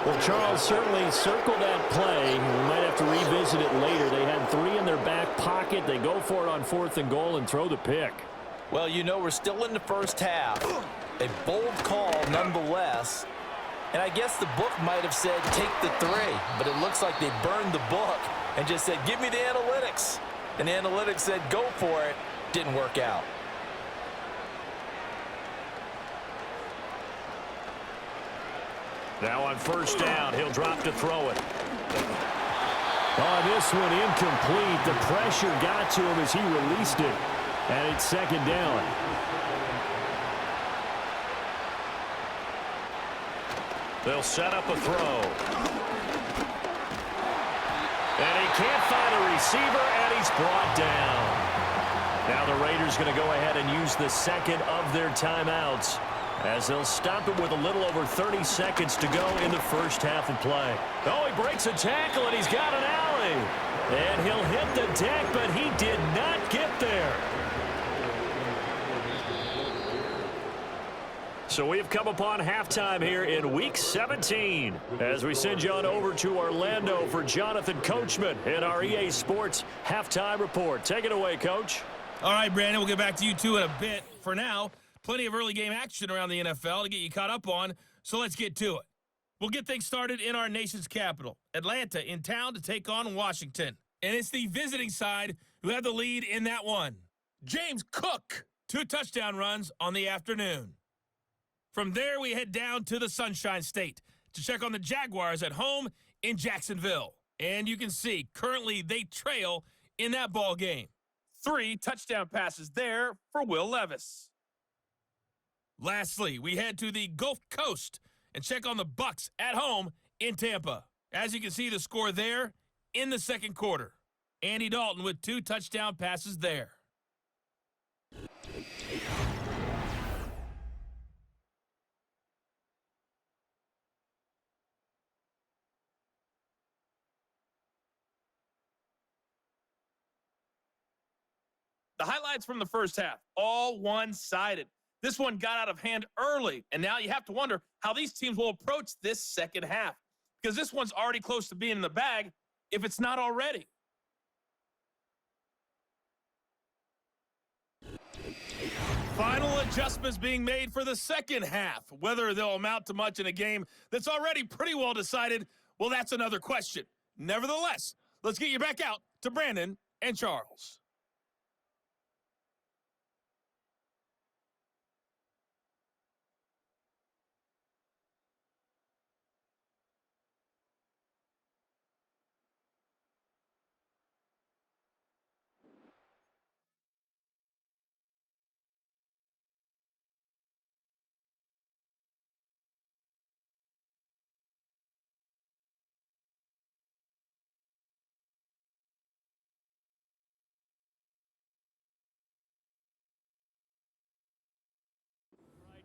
Well, Charles, certainly circle that play. We might have to revisit it later. They had 3 in their back pocket. They go for it on 4th and goal and throw the pick. Well, you know, we're still in the first half. A bold call nonetheless. And I guess the book might have said take the 3, but it looks like they burned the book and just said, give me the analytics. And the analytics said, go for it. Didn't work out. Now on 1st down, he'll drop to throw it. Oh, this one incomplete. The pressure got to him as he released it. And it's 2nd down. They'll set up a throw. And he can't find a receiver, and he's brought down. Now the Raiders going to go ahead and use the 2nd of their timeouts as they'll stop it with a little over 30 seconds to go in the first half of play. Oh, he breaks a tackle, and he's got an alley. And he'll hit the deck, but he did not get there. So we've come upon halftime here in Week 17 as we send you on over to Orlando for Jonathan Coachman in our EA Sports Halftime Report. Take it away, Coach. All right, Brandon, we'll get back to you two in a bit. For now, plenty of early game action around the NFL to get you caught up on, so let's get to it. We'll get things started in our nation's capital, Atlanta, in town to take on Washington. And it's the visiting side who have the lead in that one. James Cook, 2 touchdown runs on the afternoon. From there, we head down to the Sunshine State to check on the Jaguars at home in Jacksonville. And you can see, currently they trail in that ball game. 3 touchdown passes there for Will Levis. Lastly, we head to the Gulf Coast and check on the Bucs at home in Tampa. As you can see, the score there in the 2nd quarter. Andy Dalton with 2 touchdown passes there. The highlights from the first half, all one-sided. This one got out of hand early, and now you have to wonder how these teams will approach this second half, because this one's already close to being in the bag, if it's not already. Final adjustments being made for the second half. Whether they'll amount to much in a game that's already pretty well decided, well, that's another question. Nevertheless, let's get you back out to Brandon and Charles.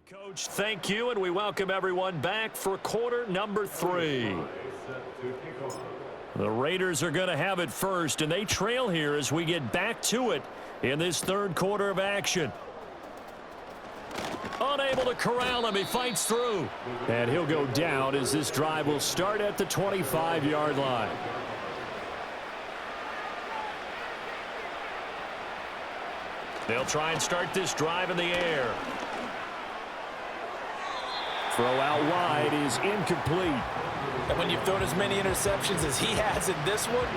Coach, thank you, and we welcome everyone back for quarter number 3. The Raiders are going to have it first, and they trail here as we get back to it in this third quarter of action. Unable to corral him, he fights through. And he'll go down as this drive will start at the 25-yard line. They'll try and start this drive in the air. Throw out wide is incomplete. And when you've thrown as many interceptions as he has in this one,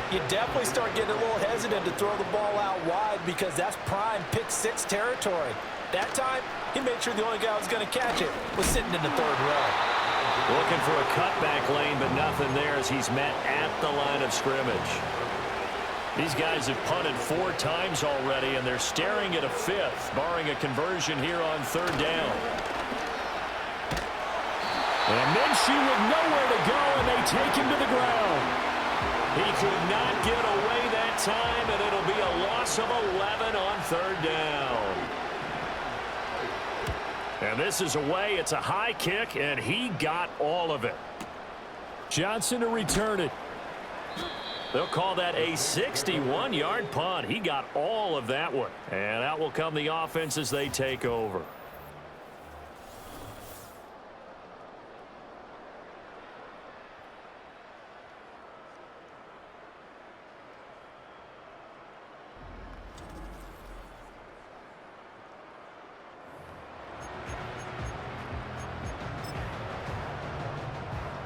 you definitely start getting a little hesitant to throw the ball out wide because that's prime pick 6 territory. That time, he made sure the only guy who was going to catch it was sitting in the third row. Looking for a cutback lane, but nothing there as he's met at the line of scrimmage. These guys have punted 4 times already, and they're staring at a 5th, barring a conversion here on third down. And Minshew with nowhere to go, and they take him to the ground. He could not get away that time, and it'll be a loss of 11 on third down. And this is away. It's a high kick, and he got all of it. Johnson to return it. They'll call that a 61-yard punt. He got all of that one. And out will come the offense as they take over.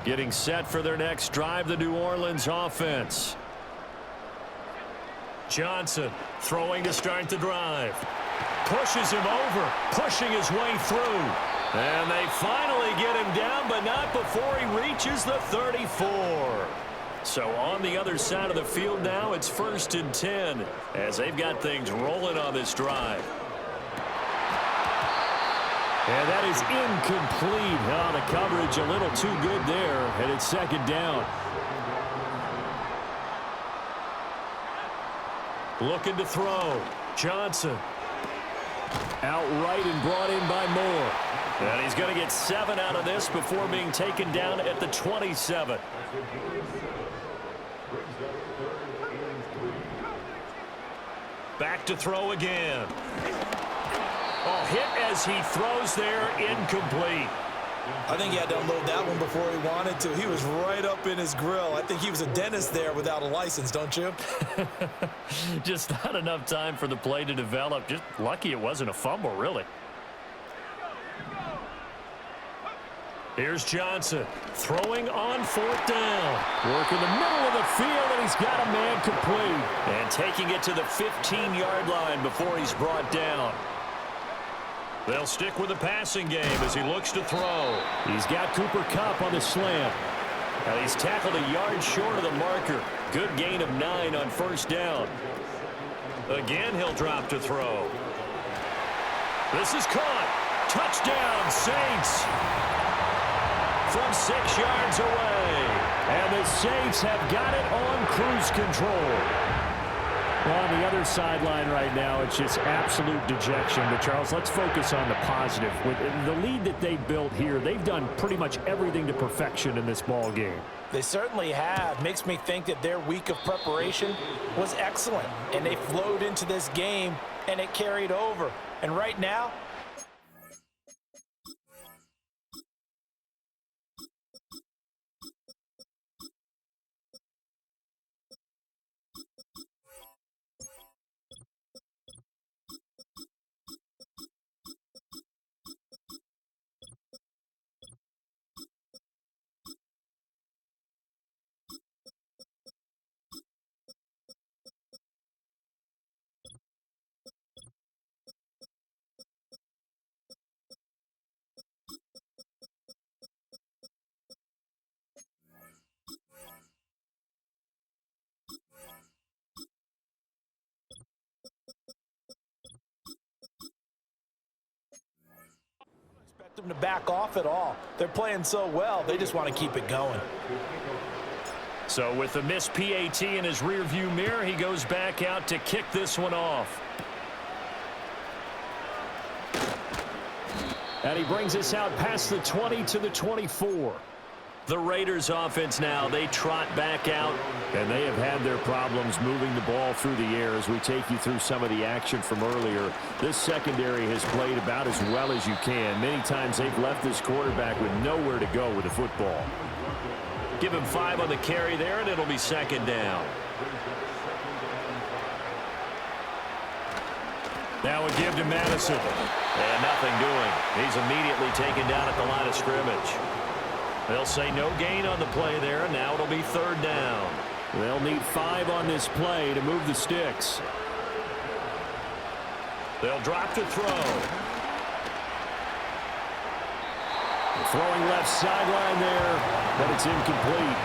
Getting set for their next drive, the New Orleans offense. Johnson throwing to start the drive. Pushes him over, pushing his way through. And they finally get him down, but not before he reaches the 34. So on the other side of the field now, it's 1st and 10 as they've got things rolling on this drive. And that is incomplete. Oh, the coverage a little too good there, and it's 2nd down. Looking to throw. Johnson. Outright and brought in by Moore. And he's going to get 7 out of this before being taken down at the 27. Back to throw again. Oh, hit as he throws there, incomplete. I think he had to unload that one before he wanted to. He was right up in his grill. I think he was a dentist there without a license, don't you? Just not enough time for the play to develop. Just lucky it wasn't a fumble, really. Here's Johnson throwing on 4th down. Working the middle of the field, and he's got a man complete. And taking it to the 15-yard line before he's brought down. They'll stick with the passing game as he looks to throw. He's got Cooper Kupp on the slant. And he's tackled a yard short of the marker. Good gain of 9 on 1st down. Again, he'll drop to throw. This is caught. Touchdown, Saints. From 6 yards away. And the Saints have got it on cruise control. Well, on the other sideline right now, it's just absolute dejection. But, Charles, let's focus on the positive. With the lead that they built here, they've done pretty much everything to perfection in this ball game. They certainly have. Makes me think that their week of preparation was excellent. And they flowed into this game, and it carried over. And right now, them to back off at all. They're playing so well, they just want to keep it going. So with the missed PAT in his rearview mirror, he goes back out to kick this one off. And he brings us out past the 20 to the 24. The Raiders offense now, they trot back out. And they have had their problems moving the ball through the air as we take you through some of the action from earlier. This secondary has played about as well as you can. Many times they've left this quarterback with nowhere to go with the football. Give him 5 on the carry there, and it'll be second down. Now a give to Madison. And nothing doing. He's immediately taken down at the line of scrimmage. They'll say no gain on the play there, and now it'll be third down. They'll need 5 on this play to move the sticks. They'll drop to throw. Throwing left sideline there, but it's incomplete.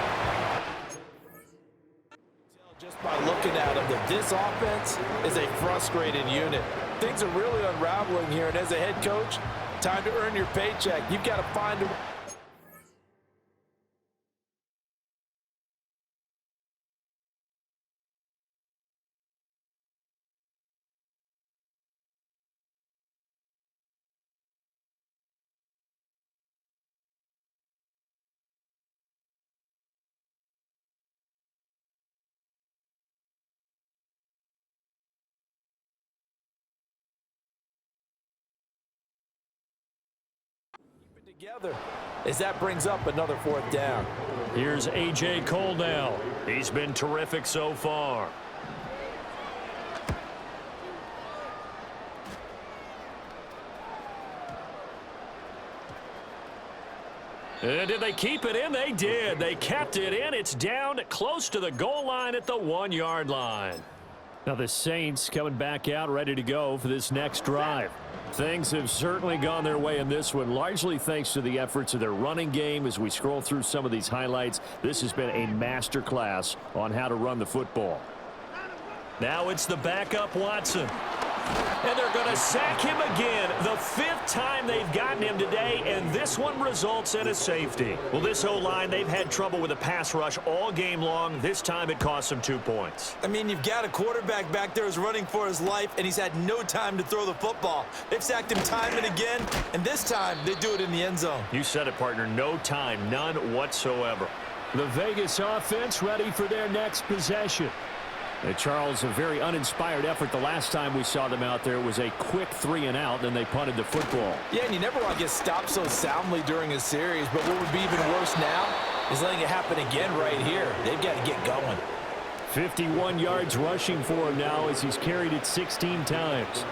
Just by looking at them, that this offense is a frustrated unit. Things are really unraveling here, and as a head coach, time to earn your paycheck. You've got to find a... together as that brings up another fourth down. Here's A.J. Cole now. He's been terrific so far. And did they keep it in? They did. They kept it in. It's down close to the goal line at the 1-yard line. Now the Saints coming back out ready to go for this next drive. Things have certainly gone their way in this one, largely thanks to the efforts of their running game. As we scroll through some of these highlights, this has been a master class on how to run the football. Now it's the backup Watson. And they're going to sack him again. The 5th time they've gotten him today, and this one results in a safety. Well, this O-line, they've had trouble with a pass rush all game long. This time it cost them 2 points. I mean, you've got a quarterback back there who's running for his life, and he's had no time to throw the football. They've sacked him time and again, and this time they do it in the end zone. You said it, partner. No time, none whatsoever. The Vegas offense ready for their next possession. And Charles, a very uninspired effort the last time we saw them out there. It was a quick 3-and-out, then they punted the football. Yeah, and you never want to get stopped so soundly during a series, but what would be even worse now is letting it happen again right here. They've got to get going. 51 yards rushing for him now as he's carried it 16 times.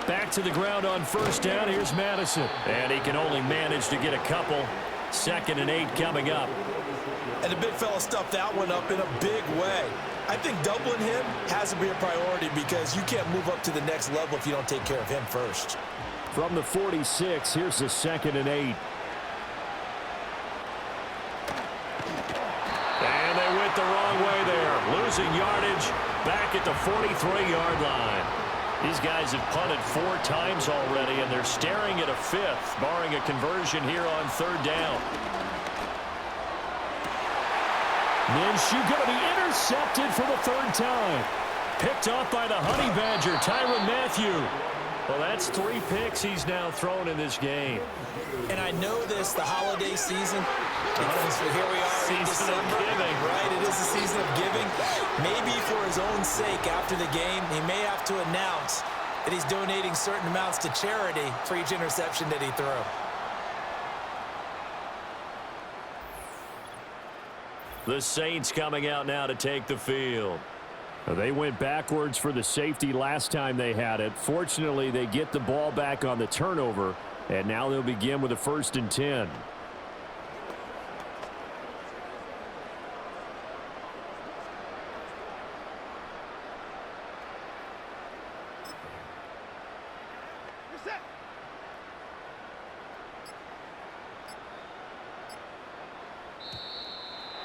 Back to the ground on first down. Here's Madison. And he can only manage to get a couple. 2nd and 8 coming up. And the big fella stuffed that one up in a big way. I think doubling him has to be a priority because you can't move up to the next level if you don't take care of him first. From the 46, here's the 2nd and 8. And they went the wrong way there. Losing yardage back at the 43-yard line. These guys have punted 4 times already, and they're staring at a 5th, barring a conversion here on 3rd down. Minshew going to be intercepted for the 3rd time. Picked off by the Honey Badger, Tyrann Mathieu. Well, that's 3 picks he's now thrown in this game. And I know this, the holiday season, because here we are in Season of December, giving. right? It is the season of giving. Maybe for his own sake after the game, he may have to announce that he's donating certain amounts to charity for each interception that he threw. The Saints coming out now to take the field. They went backwards for the safety last time they had it. Fortunately, they get the ball back on the turnover, and now they'll begin with a 1st and 10.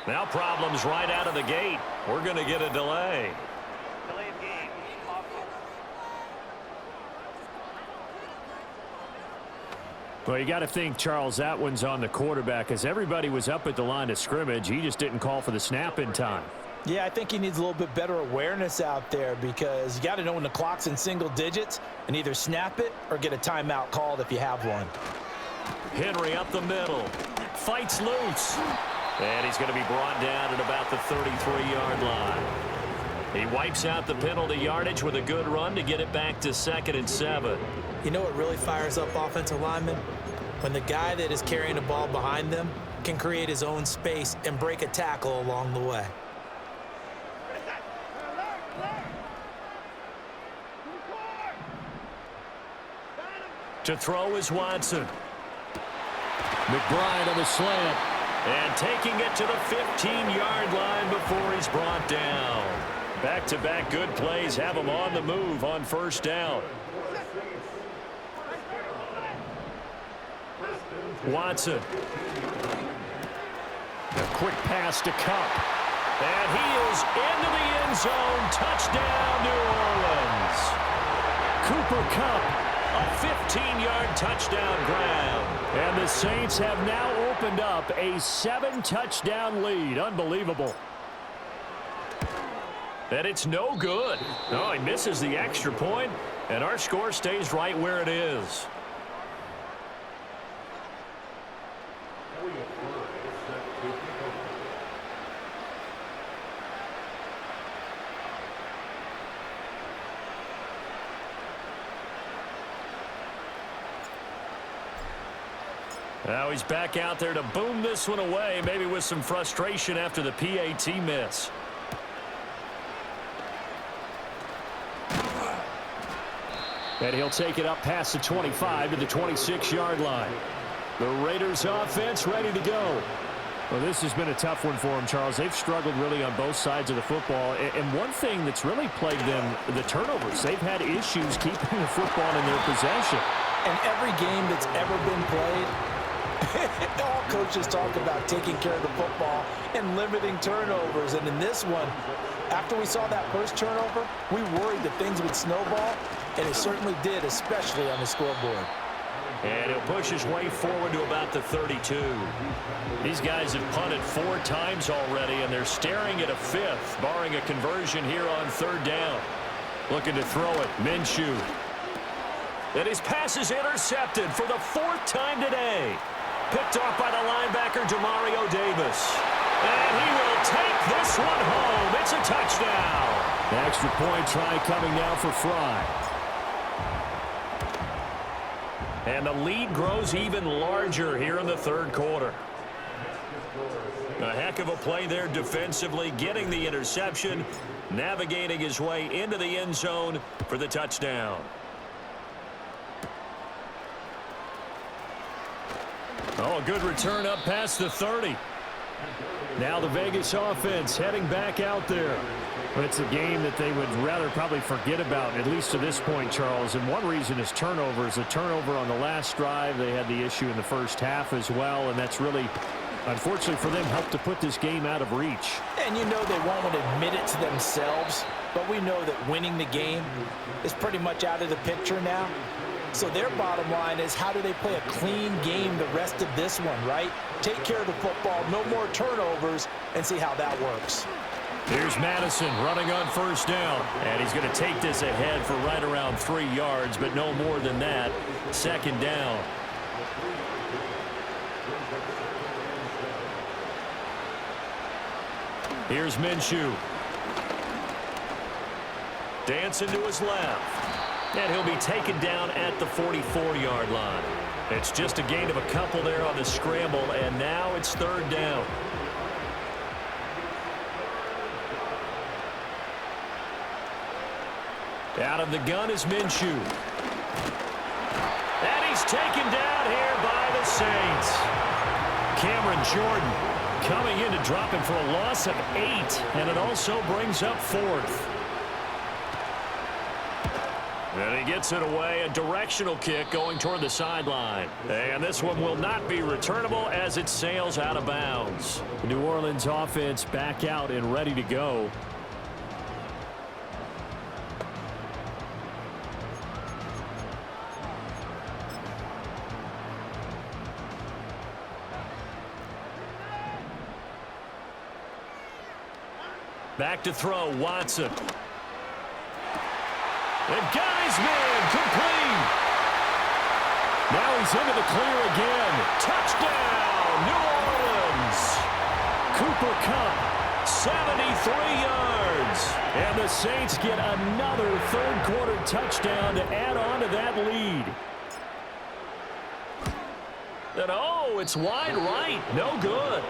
Now problems right out of the gate. We're going to get a delay. Delay of game. Well, you got to think, Charles, that one's on the quarterback as everybody was up at the line of scrimmage. He just didn't call for the snap in time. Yeah, I think he needs a little bit better awareness out there because you got to know when the clock's in single digits and either snap it or get a timeout called if you have one. Henry up the middle. Fights loose. And he's going to be brought down at about the 33-yard line. He wipes out the penalty yardage with a good run to get it back to 2nd and 7. You know what really fires up offensive linemen? When the guy that is carrying the ball behind them can create his own space and break a tackle along the way. To throw is Watson. McBride on the slant. And taking it to the 15-yard line before he's brought down. Back-to-back good plays have him on the move on 1st down. Watson. A quick pass to Cup. And he is into the end zone. Touchdown, New Orleans. Cooper Kupp. A 15-yard touchdown grab. And the Saints have now opened up a 7-touchdown lead. Unbelievable. And it's no good. No, he misses the extra point, and our score stays right where it is. Now he's back out there to boom this one away, maybe with some frustration after the PAT miss. And he'll take it up past the 25 to the 26-yard line. The Raiders offense ready to go. Well, this has been a tough one for them, Charles. They've struggled really on both sides of the football. And one thing that's really plagued them, the turnovers. They've had issues keeping the football in their possession. And every game that's ever been played, all coaches talk about taking care of the football and limiting turnovers. And in this one, after we saw that first turnover, we worried that things would snowball, and it certainly did, especially on the scoreboard. And he'll push his way forward to about the 32. These guys have punted 4 times already, and they're staring at a 5th, barring a conversion here on 3rd down. Looking to throw it, Minshew. And his pass is intercepted for the 4th time today. Picked off by the linebacker, Demario Davis. And he will take this one home. It's a touchdown. The extra point try coming now for Fry. And the lead grows even larger here in the 3rd quarter. A heck of a play there defensively, getting the interception, navigating his way into the end zone for the touchdown. Oh, a good return up past the 30. Now the Vegas offense heading back out there. It's a game that they would rather probably forget about, at least to this point, Charles. And one reason is turnovers. A turnover on the last drive. They had the issue in the first half as well, and that's really, unfortunately for them, helped to put this game out of reach. And you know they won't want to admit it to themselves, but we know that winning the game is pretty much out of the picture now. So their bottom line is, how do they play a clean game the rest of this one, right? Take care of the football, no more turnovers, and see how that works. Here's Madison running on 1st down. And he's going to take this ahead for right around 3 yards, but no more than that. 2nd down. Here's Minshew. Dancing to his left. And he'll be taken down at the 44-yard line. It's just a gain of a couple there on the scramble, and now it's 3rd down. Out of the gun is Minshew. And he's taken down here by the Saints. Cameron Jordan coming in to drop him for a loss of 8, and it also brings up 4th. And he gets it away, a directional kick going toward the sideline. And this one will not be returnable as it sails out of bounds. The New Orleans offense back out and ready to go. Back to throw, Watson. And Geisman, complete. Now he's into the clear again. Touchdown, New Orleans. Cooper Kupp, 73 yards. And the Saints get another third-quarter touchdown to add on to that lead. And oh, it's wide right. No good.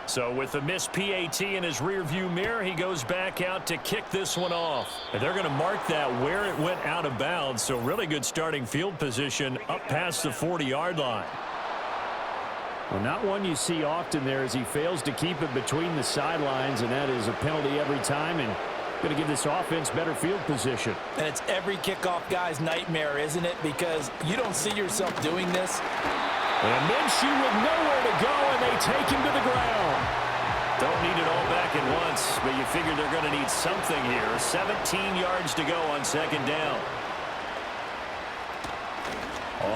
So with the missed PAT in his rearview mirror, he goes back out to kick this one off. And they're going to mark that where it went out of bounds. So really good starting field position up past the 40-yard line. Well, not one you see often there as he fails to keep it between the sidelines, and that is a penalty every time, and going to give this offense better field position. And it's every kickoff guy's nightmare, isn't it? Because you don't see yourself doing this. And Minshew with nowhere to go, and they take him to the ground. Don't need it all back at once, but you figure they're going to need something here. 17 yards to go on second down.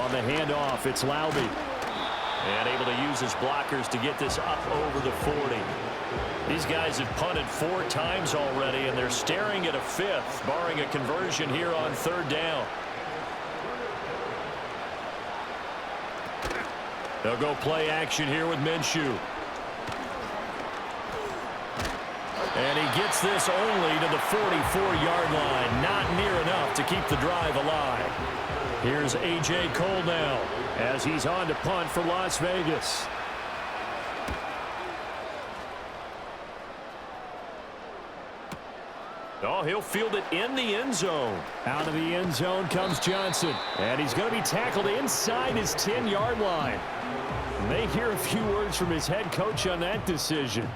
On the handoff, it's Laube. And able to use his blockers to get this up over the 40. These guys have punted 4 times already, and they're staring at a 5th, barring a conversion here on third down. They'll go play action here with Minshew. And he gets this only to the 44-yard line. Not near enough to keep the drive alive. Here's A.J. Cole now as he's on to punt for Las Vegas. Oh, he'll field it in the end zone. Out of the end zone comes Johnson. And he's going to be tackled inside his 10-yard line. May hear a few words from his head coach on that decision.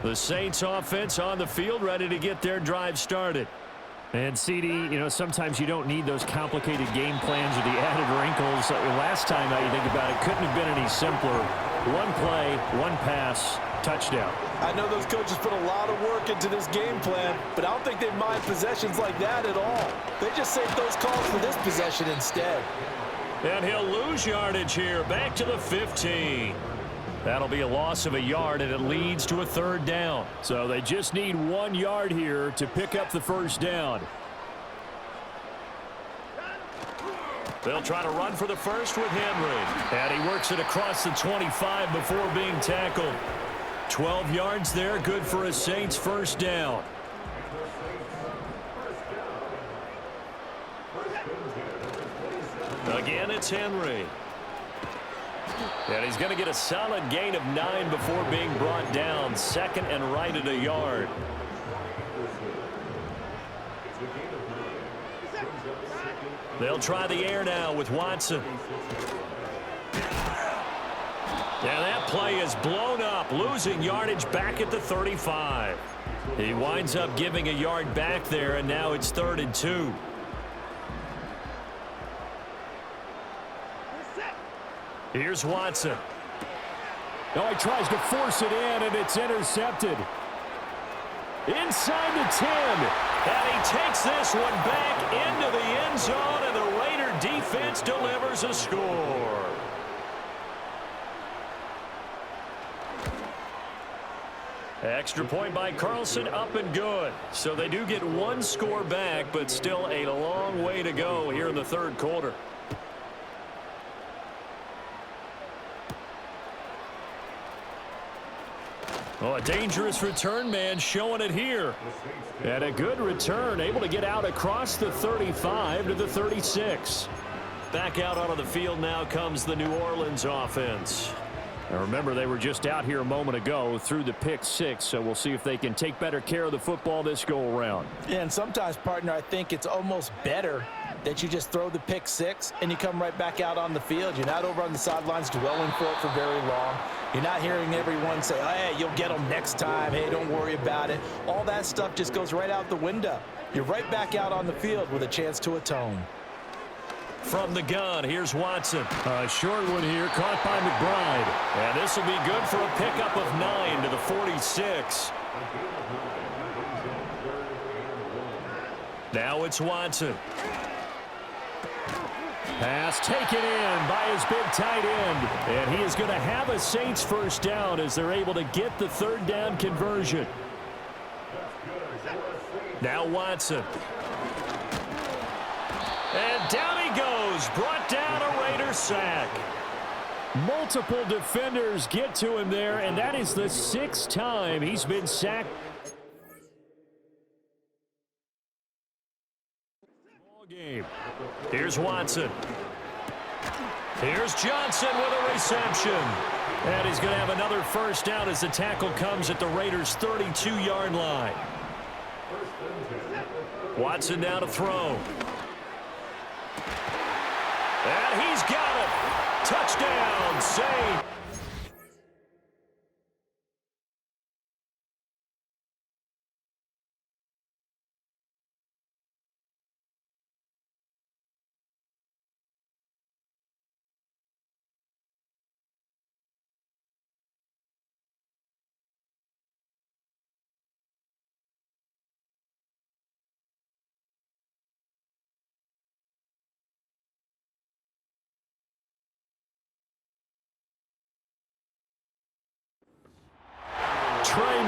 The Saints offense on the field, ready to get their drive started. And CD, sometimes you don't need those complicated game plans or the added wrinkles. Last time, now you think about it, couldn't have been any simpler. One play, one pass, touchdown. I know those coaches put a lot of work into this game plan, but I don't think they mind possessions like that at all. They just save those calls for this possession instead. And he'll lose yardage here, back to the 15. That'll be a loss of a yard, and it leads to a third down. So they just need 1 yard here to pick up the first down. They'll try to run for the first with Henry. And he works it across the 25 before being tackled. 12 yards there, good for a Saints first down. Again, it's Henry. And he's going to get a solid gain of 9 before being brought down. Second and right at a yard. They'll try the air now with Watson. And that play is blown up, losing yardage back at the 35. He winds up giving a yard back there, and now it's 3rd and 2. Here's Watson. Oh, he tries to force it in, and it's intercepted. Inside the 10. And he takes this one back into the end zone, and the Raider defense delivers a score. Extra point by Carlson, up and good. So they do get 1 score back, but still a long way to go here in the 3rd quarter. Oh, a dangerous return man showing it here. And a good return, able to get out across the 35 to the 36. Back out onto the field now comes the New Orleans offense. Now remember, they were just out here a moment ago through the pick 6, so we'll see if they can take better care of the football this go-around. Yeah, and sometimes, partner, I think it's almost better that you just throw the pick 6 and you come right back out on the field. You're not over on the sidelines dwelling for it for very long. You're not hearing everyone say, oh, hey, you'll get them next time. Hey, don't worry about it. All that stuff just goes right out the window. You're right back out on the field with a chance to atone. From the gun, here's Watson. A short one here, caught by McBride. And this will be good for a pickup of 9 to the 46. Now it's Watson. Pass taken in by his big tight end. And he is going to have a Saints first down as they're able to get the 3rd down conversion. Now Watson. And down he goes. Brought down a Raider sack. Multiple defenders get to him there, and that is the 6th time he's been sacked. Game. Here's Watson. Here's Johnson with a reception. And he's going to have another first down as the tackle comes at the Raiders' 32-yard line. Watson now to throw. And he's got it. Touchdown, Saints.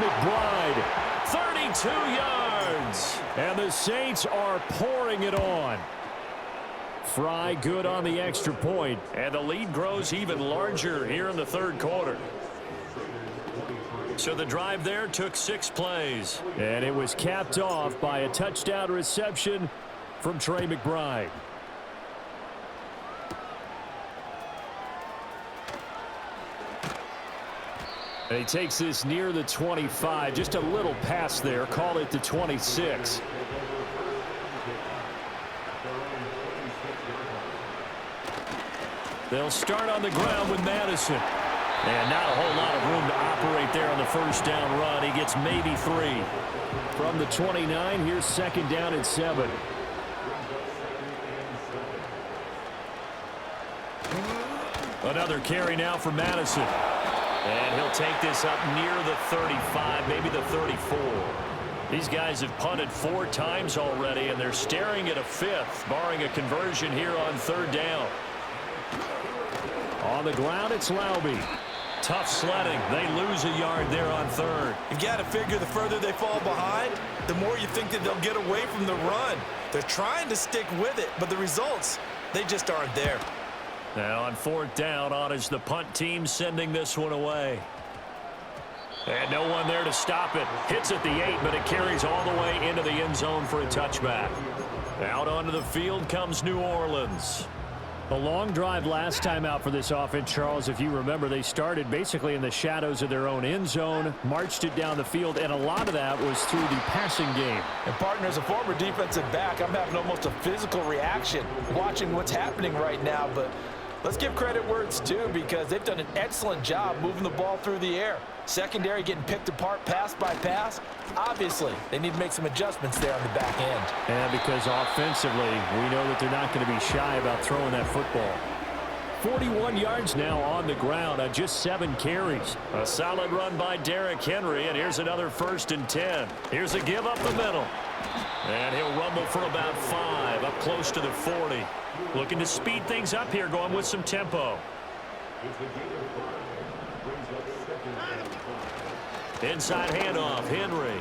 McBride, 32 yards. and the Saints are pouring it on. Fry good on the extra point. And the lead grows even larger here in the 3rd quarter. So the drive there took 6 plays. And it was capped off by a touchdown reception from Trey McBride. And he takes this near the 25. Just a little pass there. Call it the 26. They'll start on the ground with Madison. And not a whole lot of room to operate there on the first down run. He gets maybe 3. From the 29, here's second down and 7. Another carry now for Madison. And he'll take this up near the 35, maybe the 34. These guys have punted 4 times already, and they're staring at a 5th, barring a conversion here on third down. On the ground, it's Laube. Tough sledding. They lose a yard there on third. You've got to figure the further they fall behind, the more you think that they'll get away from the run. They're trying to stick with it, but the results, they just aren't there. Now on fourth down, on is the punt team sending this one away. And no one there to stop it. Hits at the 8, but it carries all the way into the end zone for a touchback. Out onto the field comes New Orleans. A long drive last time out for this offense, Charles. If you remember, they started basically in the shadows of their own end zone, marched it down the field, and a lot of that was through the passing game. And, partner, as a former defensive back, I'm having almost a physical reaction watching what's happening right now. But let's give credit where it's due, because they've done an excellent job moving the ball through the air. Secondary getting picked apart pass by pass. Obviously, they need to make some adjustments there on the back end. And because offensively, we know that they're not going to be shy about throwing that football. 41 yards now on the ground on just 7 carries. A solid run by Derrick Henry, and here's another 1st and 10. Here's a give up the middle. And he'll rumble for about 5, up close to the 40. Looking to speed things up here, going with some tempo. Inside handoff, Henry.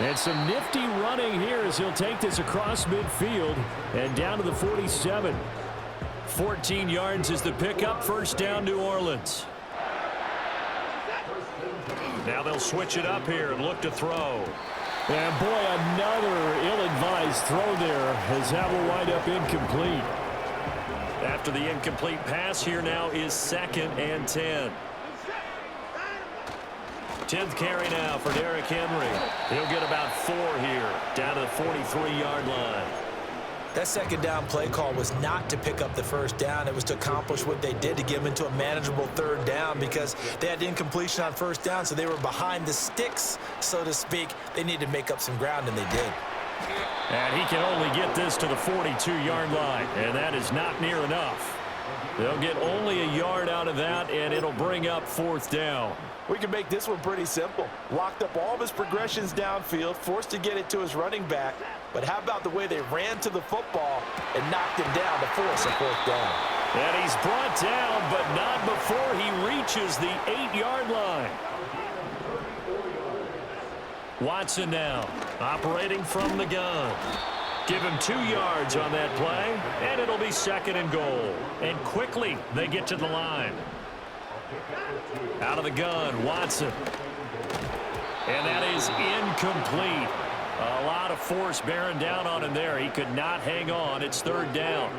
And some nifty running here as he'll take this across midfield and down to the 47. 14 yards is the pickup. First down, New Orleans. Now they'll switch it up here and look to throw. And boy, another ill-advised throw there as that will wind up incomplete. After the incomplete pass, here now is 2nd and 10. 10th carry now for Derrick Henry. He'll get about 4 here, down to the 43-yard line. That second down play call was not to pick up the first down. It was to accomplish what they did, to get them into a manageable third down, because they had incompletion on first down, so they were behind the sticks, so to speak. They needed to make up some ground, and they did. And he can only get this to the 42-yard line, and that is not near enough. They'll get only a yard out of that, and it'll bring up 4th down. We can make this one pretty simple. Locked up all of his progressions downfield, forced to get it to his running back. But how about the way they ran to the football and knocked him down to force a 4th down? And he's brought down, but not before he reaches the 8-yard line. Watson now, operating from the gun. Give him 2 yards on that play, and it'll be 2nd and goal. And quickly, they get to the line. Out of the gun, Watson. And that is incomplete. A lot of force bearing down on him there. He could not hang on. It's 3rd down.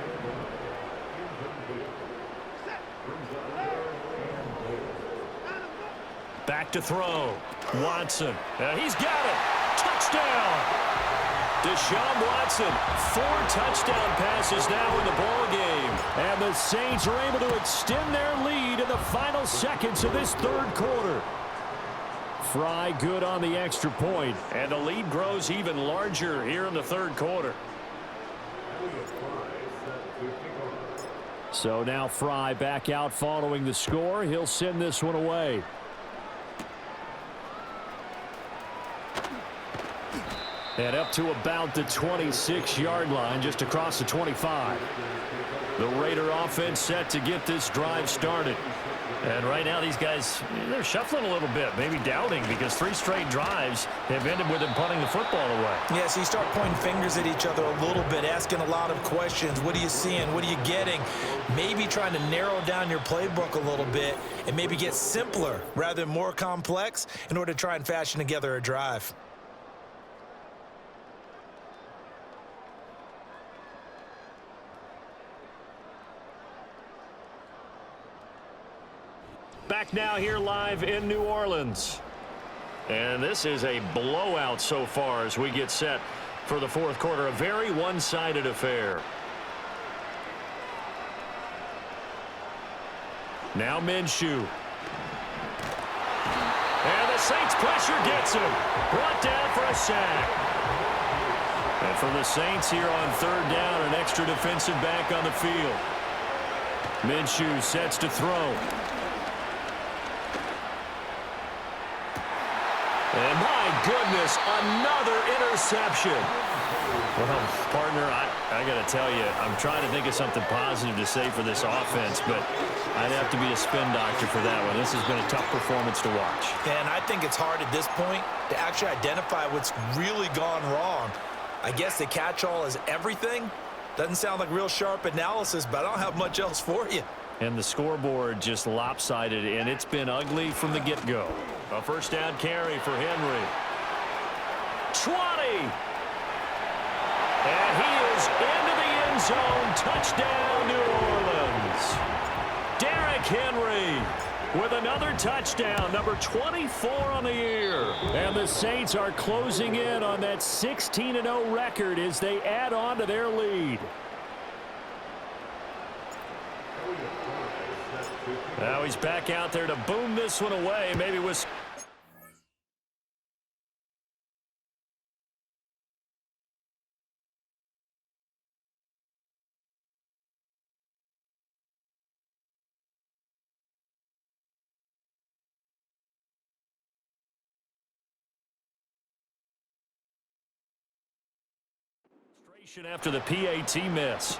Back to throw. Watson. He's got it. Touchdown. Deshaun Watson, 4 touchdown passes now in the ball game. And the Saints are able to extend their lead in the final seconds of this 3rd quarter. Fry good on the extra point. And the lead grows even larger here in the 3rd quarter. So now Fry back out following the score. He'll send this one away. And up to about the 26-yard line, just across the 25. The Raider offense set to get this drive started. And right now these guys, they're shuffling a little bit, maybe doubting, because 3 straight drives have ended with them punting the football away. Yeah, so you start pointing fingers at each other a little bit, asking a lot of questions. What are you seeing? What are you getting? Maybe trying to narrow down your playbook a little bit and maybe get simpler rather than more complex in order to try and fashion together a drive. Back now here live in New Orleans. And this is a blowout so far as we get set for the 4th quarter. A very one-sided affair. Now Minshew. And the Saints pressure gets him. Brought down for a sack. And for the Saints here on third down, an extra defensive back on the field. Minshew sets to throw. And my goodness, another interception. Well, partner, I got to tell you, I'm trying to think of something positive to say for this offense, but I'd have to be a spin doctor for that one. This has been a tough performance to watch. And I think it's hard at this point to actually identify what's really gone wrong. I guess the catch-all is everything. Doesn't sound like real sharp analysis, but I don't have much else for you. And the scoreboard just lopsided, and it's been ugly from the get-go. A first down carry for Henry. 20! And he is into the end zone. Touchdown, New Orleans. Derrick Henry with another touchdown, number 24 on the year. And the Saints are closing in on that 16-0 record as they add on to their lead. Now he's back out there to boom this one away, maybe with... after the PAT miss.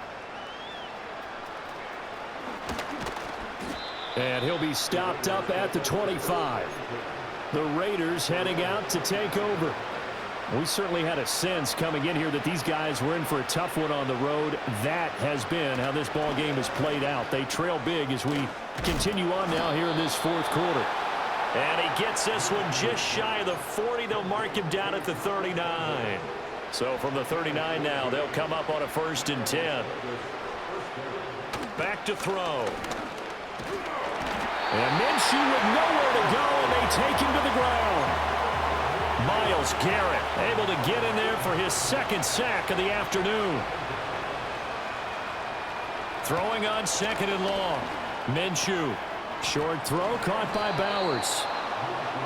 And he'll be stopped up at the 25. The Raiders heading out to take over. We certainly had a sense coming in here that these guys were in for a tough one on the road. That has been how this ball game has played out. They trail big as we continue on now here in this fourth quarter. And he gets this one just shy of the 40. They'll mark him down at the 39. So from the 39 now, they'll come up on a 1st and 10. Back to throw. And Minshew with nowhere to go, and they take him to the ground. Myles Garrett able to get in there for his second sack of the afternoon. Throwing on 2nd and long. Minshew. Short throw caught by Bowers.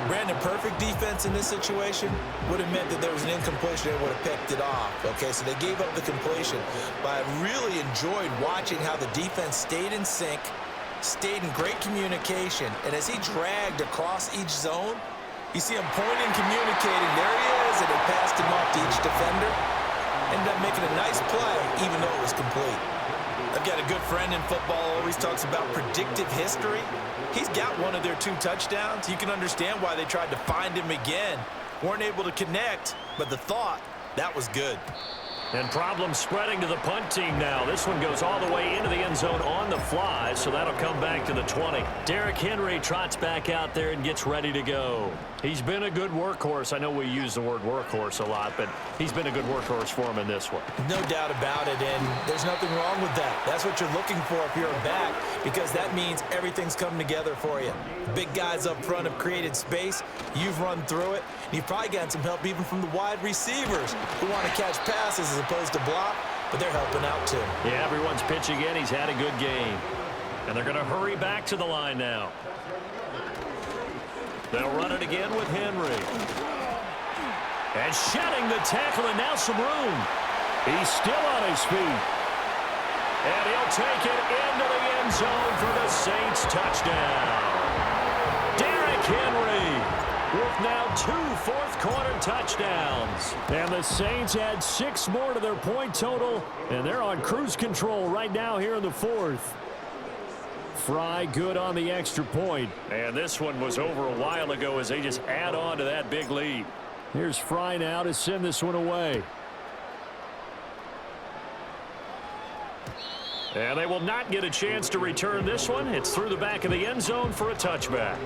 Brandon, perfect defense in this situation would have meant that there was an incompletion. They would have picked it off. Okay, so they gave up the completion. But I really enjoyed watching how the defense stayed in sync, stayed in great communication, and as he dragged across each zone, you see him pointing, communicating. There he is, and they passed him off to each defender. Ended up making a nice play, even though it was complete. I've got a good friend in football, always talks about predictive history. He's got one of their 2 touchdowns. You can understand why they tried to find him again. Weren't able to connect, but the thought, that was good. And problems spreading to the punt team now. This one goes all the way into the end zone on the fly, so that'll come back to the 20. Derrick Henry trots back out there and gets ready to go. He's been a good workhorse. I know we use the word workhorse a lot, but he's been a good workhorse for him in this one. No doubt about it, and there's nothing wrong with that. That's what you're looking for if you're a back, because that means everything's coming together for you. Big guys up front have created space. You've run through it. You've probably gotten some help even from the wide receivers who want to catch passes as opposed to block, but they're helping out too. Yeah, everyone's pitching in. He's had a good game. And they're going to hurry back to the line now. They'll run it again with Henry. And shedding the tackle, and now some room. He's still on his feet. And he'll take it into the end zone for the Saints touchdown. Derrick Henry with now 2 fourth-quarter touchdowns. And the Saints add 6 more to their point total, and they're on cruise control right now here in the 4th. Fry good on the extra point. And this one was over a while ago as they just add on to that big lead. Here's Fry now to send this one away. And they will not get a chance to return this one. It's through the back of the end zone for a touchback.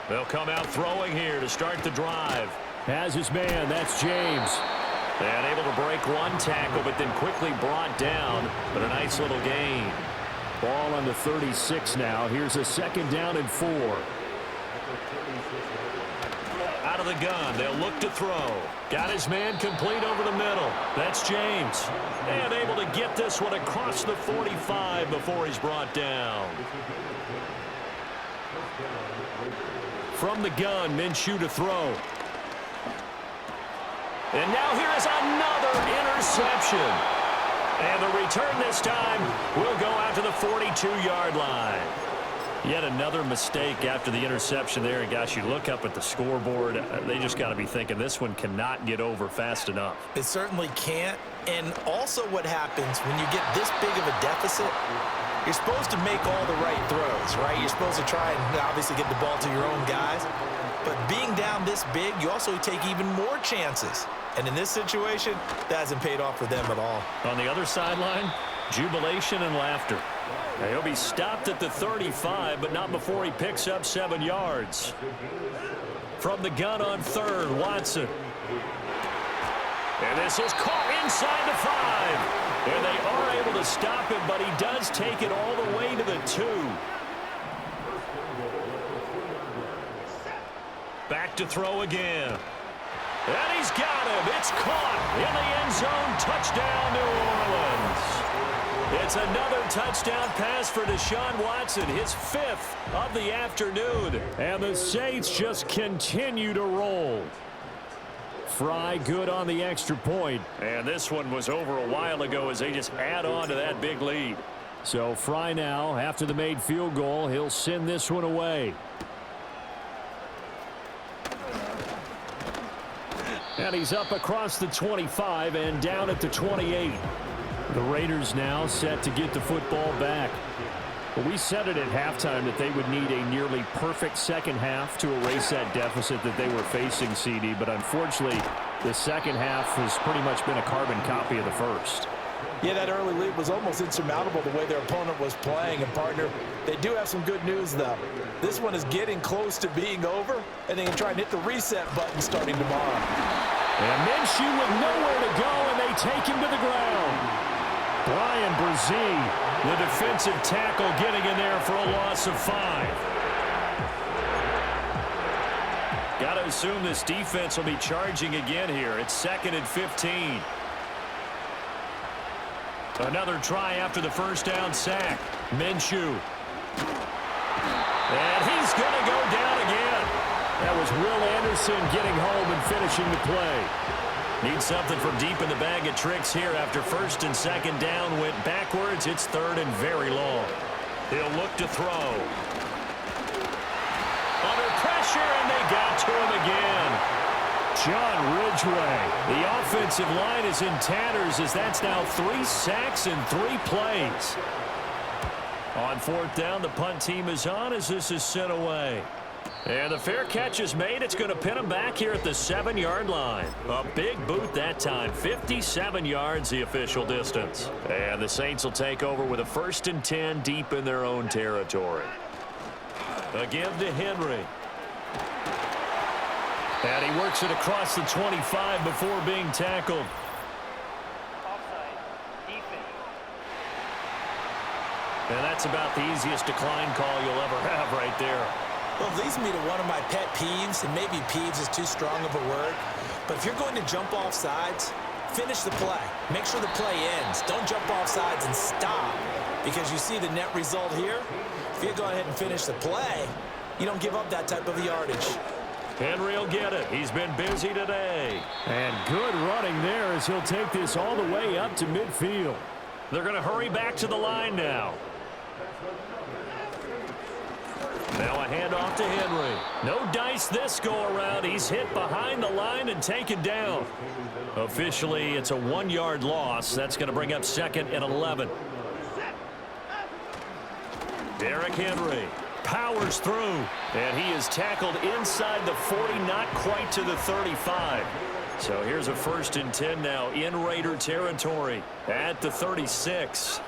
They'll come out throwing here to start the drive. Has his man, that's James. And able to break one tackle, but then quickly brought down. But a nice little gain. Ball on the 36 now. Here's a 2nd down and 4. Out of of the gun. They'll look to throw. Got his man complete over the middle. That's James. And able to get this one across the 45 before he's brought down. From the gun, Minshew to throw. And now here is another interception. And the return this time will go out to the 42-yard line. Yet another mistake after the interception there. And, gosh, you look up at the scoreboard, they just got to be thinking this one cannot get over fast enough. It certainly can't. And also what happens when you get this big of a deficit, you're supposed to make all the right throws, right? You're supposed to try and obviously get the ball to your own guys. But being down this big, you also take even more chances. And in this situation, that hasn't paid off for them at all. On the other sideline, jubilation and laughter. Now he'll be stopped at the 35, but not before he picks up 7 yards. From the gun on third, Watson. And this is caught inside the 5. And they are able to stop him, but he does take it all the way to the 2. Back to throw again. And he's got him. It's caught in the end zone. Touchdown, New Orleans. It's another touchdown pass for Deshaun Watson, his 5th of the afternoon. And the Saints just continue to roll. Fry good on the extra point. And this one was over a while ago as they just add on to that big lead. So Fry now, after the made field goal, he'll send this one away. And he's up across the 25 and down at the 28. The Raiders now set to get the football back. Well, we said it at halftime that they would need a nearly perfect second half to erase that deficit that they were facing, CD. But unfortunately, the second half has pretty much been a carbon copy of the first. Yeah, that early lead was almost insurmountable the way their opponent was playing. And, partner, they do have some good news, though. This one is getting close to being over, and they can try and hit the reset button starting tomorrow. And Minshew with nowhere to go, and they take him to the ground. Brian Brzee, the defensive tackle, getting in there for a loss of 5. Got to assume this defense will be charging again here. It's 2nd and 15. Another try after the first down sack. Minshew. And he's going to go down again. That was Will Anderson getting home and finishing the play. Need something from deep in the bag of tricks here after 1st and 2nd down went backwards. It's 3rd and very long. He'll look to throw. Under pressure, and they got to him again. John Ridgeway. The offensive line is in tatters as that's now 3 sacks in 3 plays. On 4th down, the punt team is on as this is sent away. And the fair catch is made. It's going to pin him back here at the 7-yard line. A big boot that time. 57 yards the official distance. And the Saints will take over with a 1st and 10 deep in their own territory. Again to Henry. And he works it across the 25 before being tackled. And that's about the easiest decline call you'll ever have right there. Well, it leads me to one of my pet peeves, and maybe peeves is too strong of a word, but if you're going to jump off sides, finish the play. Make sure the play ends. Don't jump off sides and stop, because you see the net result here. If you go ahead and finish the play, you don't give up that type of yardage. Henry will get it. He's been busy today. And good running there as he'll take this all the way up to midfield. They're going to hurry back to the line now. Now a handoff to Henry. No dice this go-around. He's hit behind the line and taken down. Officially, it's a 1-yard loss. That's going to bring up 2nd and 11. Derrick Henry powers through. And he is tackled inside the 40, not quite to the 35. So here's a 1st and 10 now in Raider territory at the 36.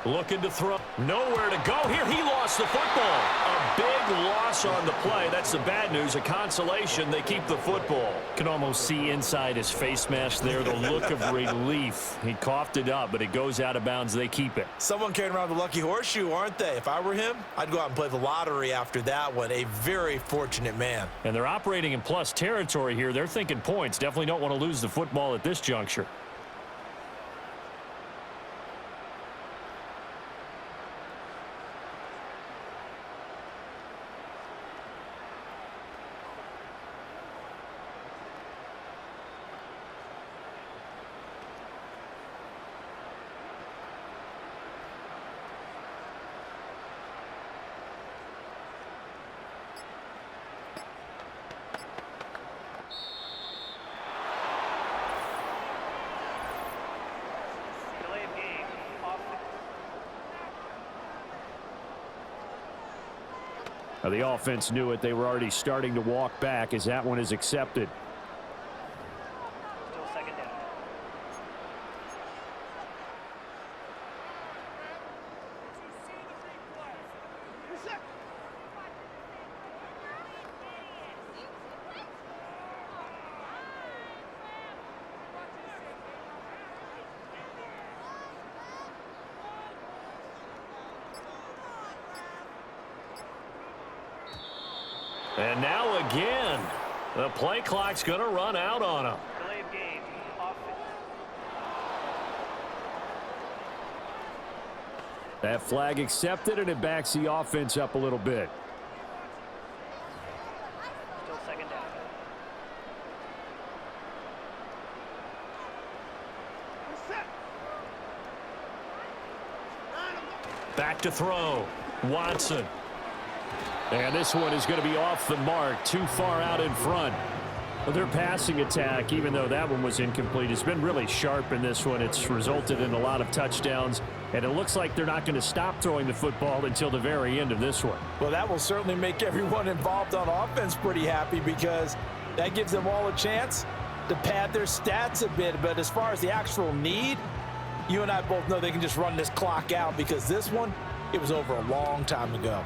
Looking to throw. Nowhere to go here. He lost the football. A big loss on the play. That's the bad news. A consolation, they keep the football. Can almost see inside his face mask there the look of relief. He coughed it up, but it goes out of bounds. They keep it. Someone carrying around the lucky horseshoe, aren't they? If I were him, I'd go out and play the lottery after that one. A very fortunate man. And they're operating in plus territory here. They're thinking points. Definitely don't want to lose the football at this juncture. The offense knew it. They were already starting to walk back as that one is accepted. Still second down. And now again, the play clock's going to run out on them. Delay of game. Offense. That flag accepted, and it backs the offense up a little bit. Still second down. Back to throw. Watson. And this one is going to be off the mark, too far out in front. Well, their passing attack, even though that one was incomplete, has been really sharp in this one. It's resulted in a lot of touchdowns, and it looks like they're not going to stop throwing the football until the very end of this one. Well, that will certainly make everyone involved on offense pretty happy because that gives them all a chance to pad their stats a bit. But as far as the actual need, you and I both know they can just run this clock out because this one, it was over a long time ago.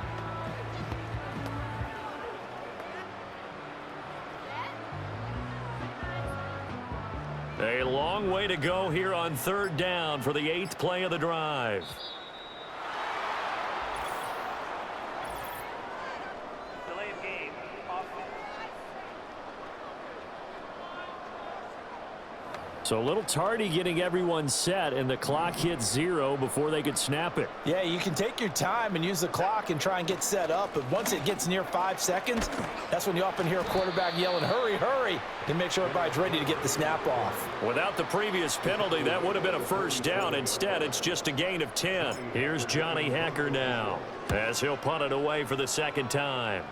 A long way to go here on third down for the 8th play of the drive. Delay of game. Offense. So a little tardy getting everyone set, and the clock hits 0 before they could snap it. Yeah, you can take your time and use the clock and try and get set up, but once it gets near 5 seconds, that's when you often hear a quarterback yelling, hurry, hurry, and make sure everybody's ready to get the snap off. Without the previous penalty, that would have been a first down. Instead, it's just a gain of 10. Here's Johnny Hacker now as he'll punt it away for the second time.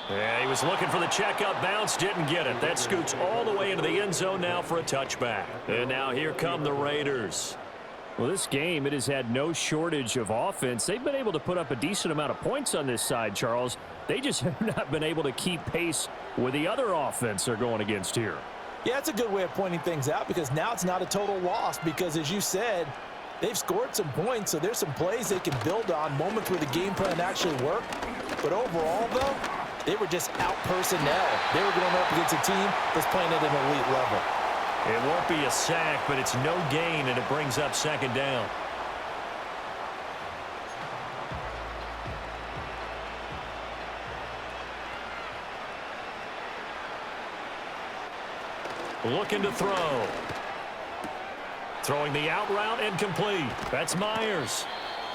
Yeah, he was looking for the checkup bounce, didn't get it. That scoots all the way into the end zone now for a touchback. And now here come the Raiders. Well, this game, it has had no shortage of offense. They've been able to put up a decent amount of points on this side, Charles. They just have not been able to keep pace with the other offense they're going against here. Yeah, it's a good way of pointing things out because now it's not a total loss because, as you said, they've scored some points, so there's some plays they can build on, moments where the game plan actually worked. But overall, though, they were just out personnel. They were going up against a team that's playing at an elite level. It won't be a sack, but it's no gain, and it brings up second down. Looking to throw. Throwing the out route incomplete. That's Myers.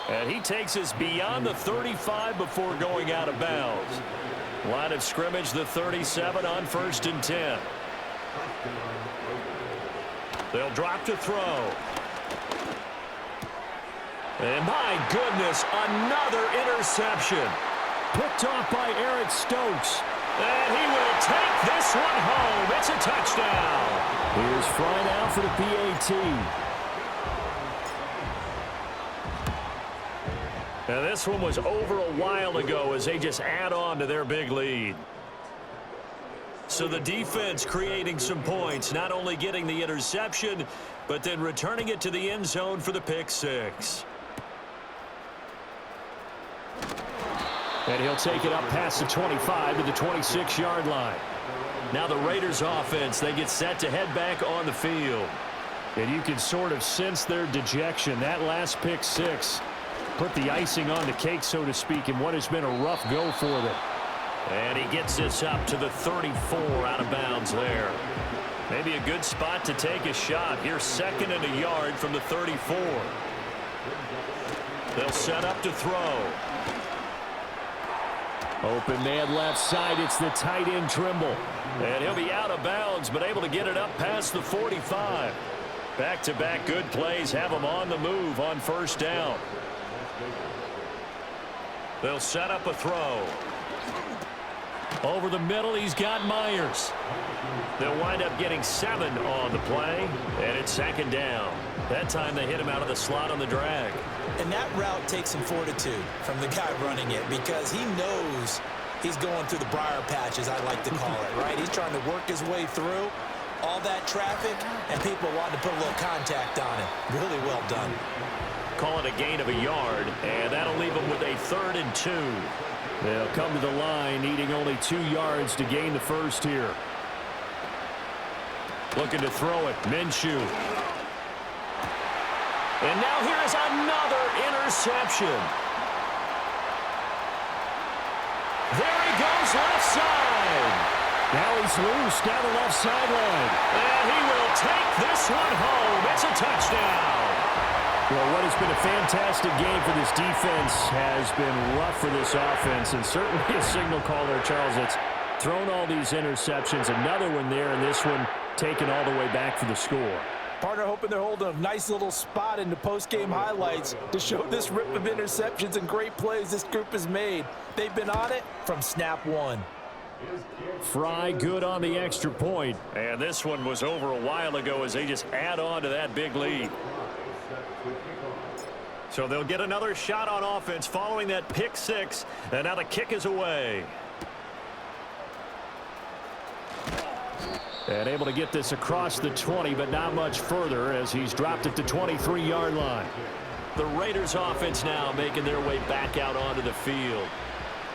And he takes us beyond the 35 before going out of bounds. Line of scrimmage, the 37 on 1st and 10. They'll drop to throw. And my goodness, another interception. Picked off by Eric Stokes. And he will take this one home. It's a touchdown. Here's Fry now for the PAT. Now this one was over a while ago as they just add on to their big lead. So the defense creating some points, not only getting the interception, but then returning it to the end zone for the pick six. And he'll take it up past the 25 to the 26-yard line. Now the Raiders offense, they get set to head back on the field. And you can sort of sense their dejection. That last pick six put the icing on the cake, so to speak, in what has been a rough go for them. And he gets this up to the 34 out of bounds there. Maybe a good spot to take a shot. Here's 2nd and a yard from the 34. They'll set up to throw. Open man left side. It's the tight end Trimble. And he'll be out of bounds, but able to get it up past the 45. Back-to-back good plays have him on the move on 1st down. They'll set up a throw. Over the middle, he's got Myers. They'll wind up getting 7 on the play, and it's 2nd down. That time they hit him out of the slot on the drag. And that route takes some fortitude from the guy running it because he knows he's going through the briar patch, as I like to call it, right? He's trying to work his way through all that traffic, and people want to put a little contact on it. Really well done. Call it a gain of a yard, and that'll leave them with a 3rd and 2. They'll come to the line, needing only 2 yards to gain the first here. Looking to throw it, Minshew. And now here is another interception. There he goes, left side. Now he's loose down the left sideline. And he will take this one home. It's a touchdown. Well, what has been a fantastic game for this defense has been rough for this offense, and certainly a signal caller, Charles, that's thrown all these interceptions. Another one there, and this one taken all the way back for the score. Partner hoping they're holding a nice little spot in the post-game highlights to show this rip of interceptions and great plays this group has made. They've been on it from snap one. Fry good on the extra point. And this one was over a while ago as they just add on to that big lead. So they'll get another shot on offense following that pick six. And now the kick is away. And able to get this across the 20, but not much further as he's dropped it to 23-yard line. The Raiders offense now making their way back out onto the field.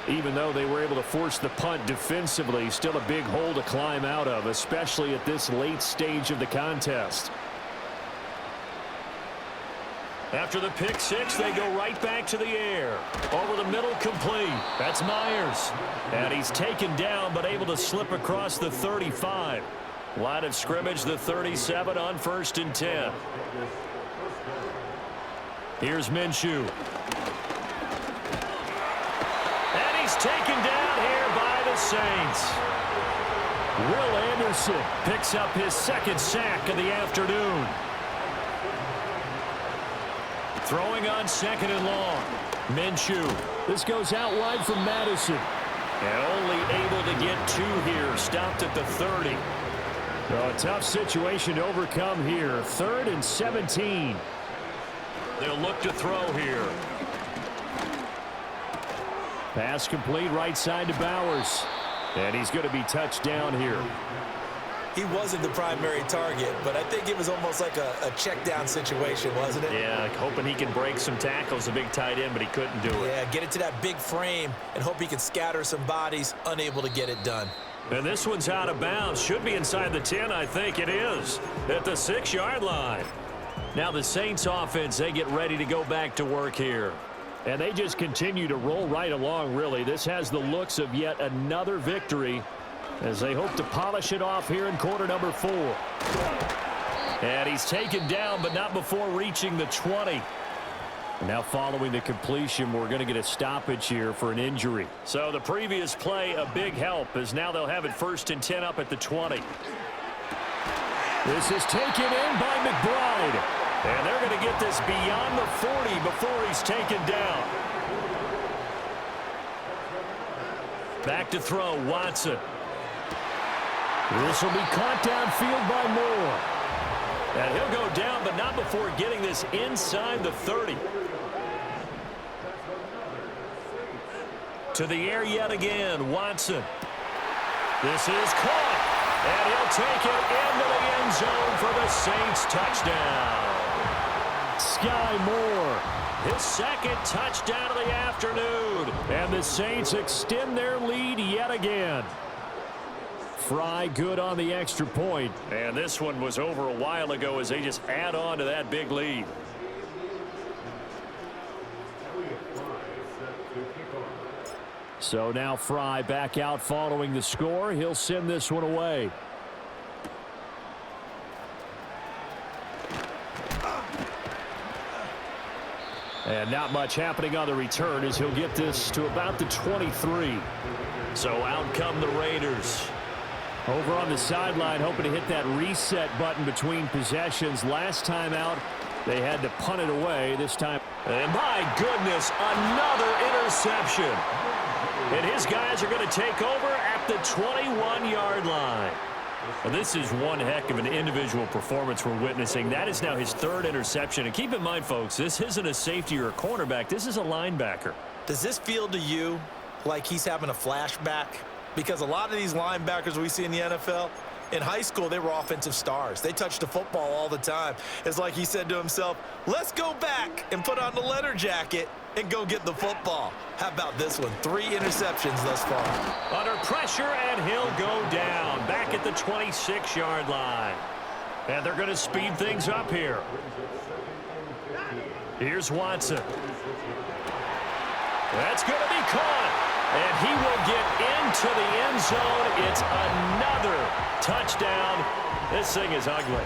Even though they were able to force the punt defensively, still a big hole to climb out of, especially at this late stage of the contest. After the pick six, they go right back to the air. Over the middle, complete. That's Myers. And he's taken down, but able to slip across the 35. Line of scrimmage, the 37 on 1st and 10. Here's Minshew. And he's taken down here by the Saints. Will Anderson Picks up his 2nd sack of the afternoon. Throwing on 2nd and long. Minshew. This goes out wide from Madison. And only able to get 2 here. Stopped at the 30. A tough situation to overcome here. 3rd and 17. They'll look to throw here. Pass complete right side to Bowers. And he's going to be touched down here. He wasn't the primary target, but I think it was almost like a check down situation, wasn't it? Yeah, hoping he can break some tackles, a big tight end, but he couldn't do it. Yeah, get it to that big frame and hope he can scatter some bodies, unable to get it done. And this one's out of bounds. Should be inside the 10, I think it is. At the 6-yard line. Now the Saints offense, they get ready to go back to work here. And they just continue to roll right along, really. This has the looks of yet another victory as they hope to polish it off here in quarter number 4. And he's taken down, but not before reaching the 20. Now following the completion, we're going to get a stoppage here for an injury. So the previous play, a big help, as now they'll have it 1st and 10 up at the 20. This is taken in by McBride. And they're going to get this beyond the 40 before he's taken down. Back to throw, Watson. This will be caught downfield by Moore. And he'll go down, but not before getting this inside the 30. To the air yet again, Watson. This is caught. And he'll take it into the end zone for the Saints touchdown. Sky Moore his second touchdown of the afternoon. And the Saints extend their lead yet again. Fry good on the extra point. And this one was over a while ago as they just add on to that big lead. So now Fry back out following the score. He'll send this one away. And not much happening on the return as he'll get this to about the 23. So out come the Raiders. Over on the sideline, hoping to hit that reset button between possessions. Last time out, they had to punt it away. This time. And my goodness, another interception. And his guys are going to take over at the 21-yard line. Well, this is one heck of an individual performance we're witnessing. That is now his third interception. And keep in mind, folks, this isn't a safety or a cornerback. This is a linebacker. Does this feel to you like he's having a flashback? Because a lot of these linebackers we see in the NFL, in high school, they were offensive stars. They touched the football all the time. It's like he said to himself, let's go back and put on the leather jacket and go get the football. How about this one? 3 interceptions thus far. Under pressure, and he'll go down. Back at the 26-yard line. And they're going to speed things up here. Here's Watson. That's going to be caught. And he will get into the end zone. It's another touchdown. This thing is ugly.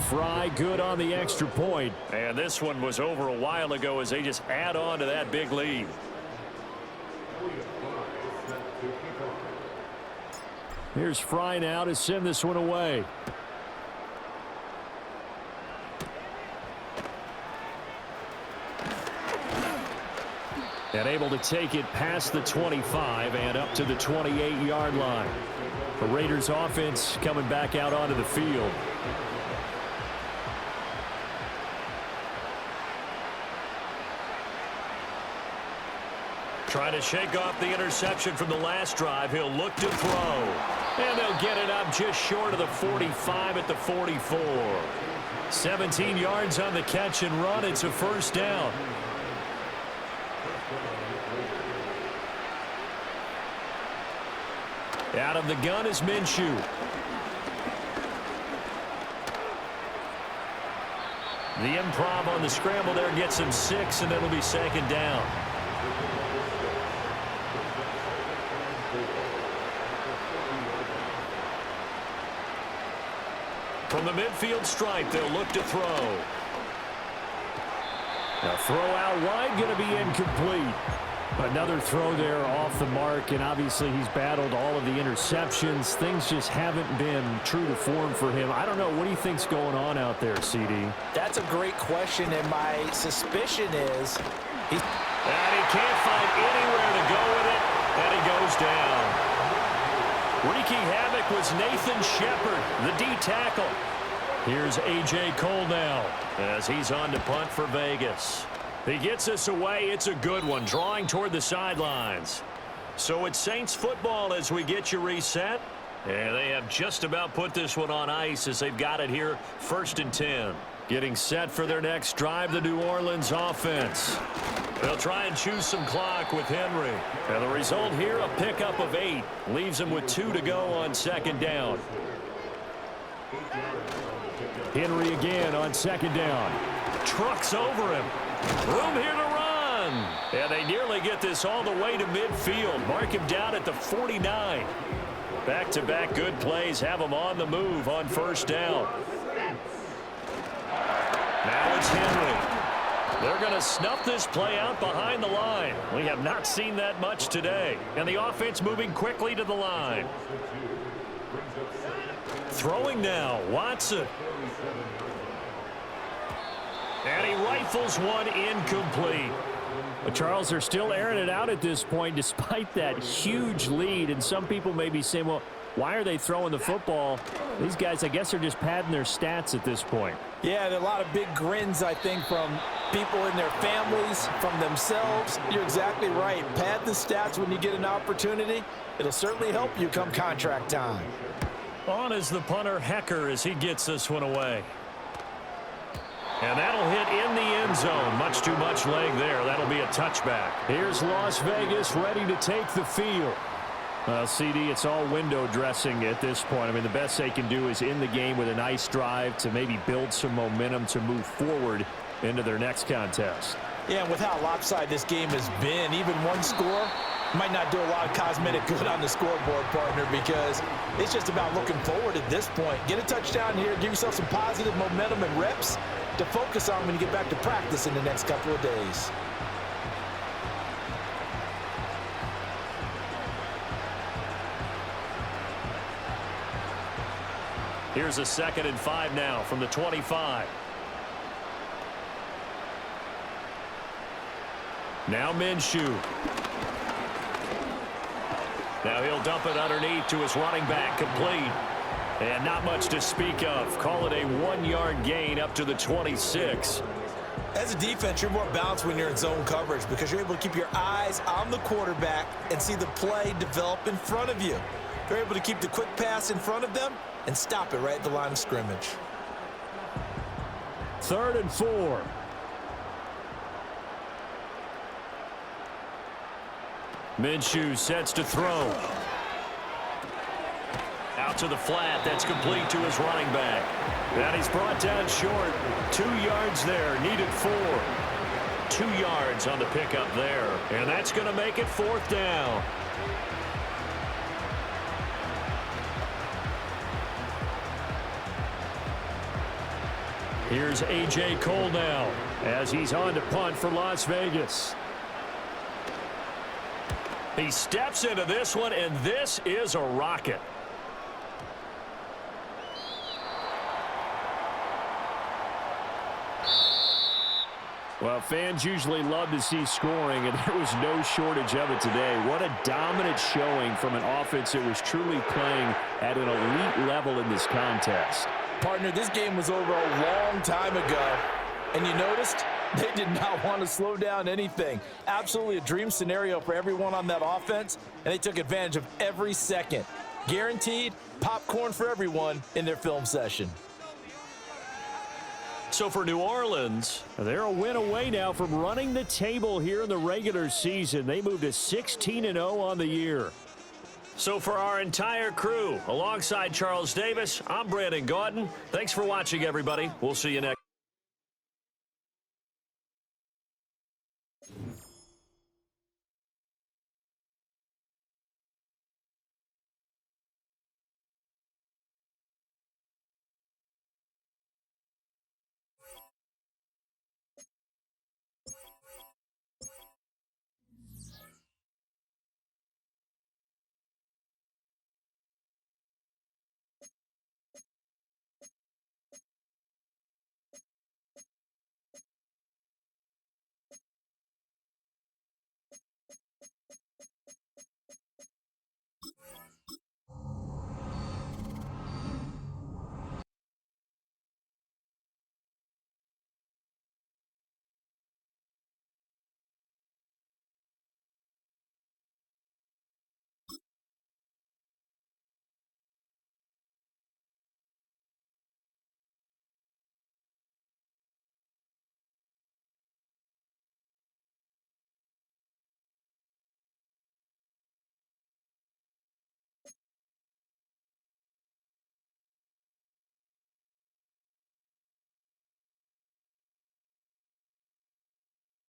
Fry good on the extra point. And this one was over a while ago as they just add on to that big lead. Here's Fry now to send this one away. And able to take it past the 25 and up to the 28-yard line. The Raiders offense coming back out onto the field. Trying to shake off the interception from the last drive. He'll look to throw. And they'll get it up just short of the 45 at the 44. 17 yards on the catch and run. It's a first down. Out of the gun is Minshew. The improv on the scramble there gets him 6, and it'll be second down. From the midfield stripe, they'll look to throw. A throw out wide, going to be incomplete. Another throw there off the mark, and obviously he's battled all of the interceptions. Things just haven't been true to form for him. I don't know. What do you think's going on out there, CD? That's a great question, and my suspicion is And he can't find anywhere to go with it, and he goes down. Wreaking havoc was Nathan Shepard, the D tackle. Here's A.J. Cole now as he's on to punt for Vegas. He gets this away. It's a good one, drawing toward the sidelines. So it's Saints football as we get you reset. And they have just about put this one on ice as they've got it here, 1st and 10. Getting set for their next drive, the New Orleans offense. They'll try and choose some clock with Henry. And the result here, a pickup of 8. Leaves them with 2 to go on second down. Henry again on second down. Trucks over him. Room here to run. And they nearly get this all the way to midfield. Mark him down at the 49. Back-to-back good plays have him on the move on first down. Now it's Henry. They're going to snuff this play out behind the line. We have not seen that much today. And the offense moving quickly to the line. Throwing now, Watson. And he rifles one incomplete. But Charles, they're still airing it out at this point despite that huge lead. And some people may be saying, well, why are they throwing the football? These guys, I guess, are just padding their stats at this point. Yeah, there are a lot of big grins, I think, from people in their families, from themselves. You're exactly right. Pad the stats when you get an opportunity. It'll certainly help you come contract time. On is the punter, Hecker, as he gets this one away. And that'll hit in the end zone. Much too much leg there. That'll be a touchback. Here's Las Vegas ready to take the field. CD, it's all window dressing at this point. I mean, the best they can do is end the game with a nice drive to maybe build some momentum to move forward into their next contest. Yeah, and with how lopsided this game has been, even one score might not do a lot of cosmetic good on the scoreboard, partner, because it's just about looking forward at this point. Get a touchdown here, give yourself some positive momentum and reps to focus on when you get back to practice in the next couple of days. Here's a 2nd and 5 now from the 25. Now Minshew. Now he'll dump it underneath to his running back, complete. And not much to speak of. Call it a 1-yard gain up to the 26. As a defense, you're more balanced when you're in zone coverage because you're able to keep your eyes on the quarterback and see the play develop in front of you. You're able to keep the quick pass in front of them and stop it right at the line of scrimmage. 3rd and 4. Minshew sets to throw. Out to the flat. That's complete to his running back. And he's brought down short. 2 yards there. Needed 4. 2 yards on the pickup there. And that's going to make it 4th down. Here's A.J. Cole now as he's on to punt for Las Vegas. He steps into this one, and this is a rocket. Well, fans usually love to see scoring, and there was no shortage of it today. What a dominant showing from an offense that was truly playing at an elite level in this contest. Partner, this game was over a long time ago, and you noticed they did not want to slow down anything. Absolutely a dream scenario for everyone on that offense, and they took advantage of every second. Guaranteed popcorn for everyone in their film session. So for New Orleans, they're a win away now from running the table here in the regular season. They moved to 16-0 on the year. So for our entire crew, alongside Charles Davis, I'm Brandon Gaudin. Thanks for watching, everybody. We'll see you next.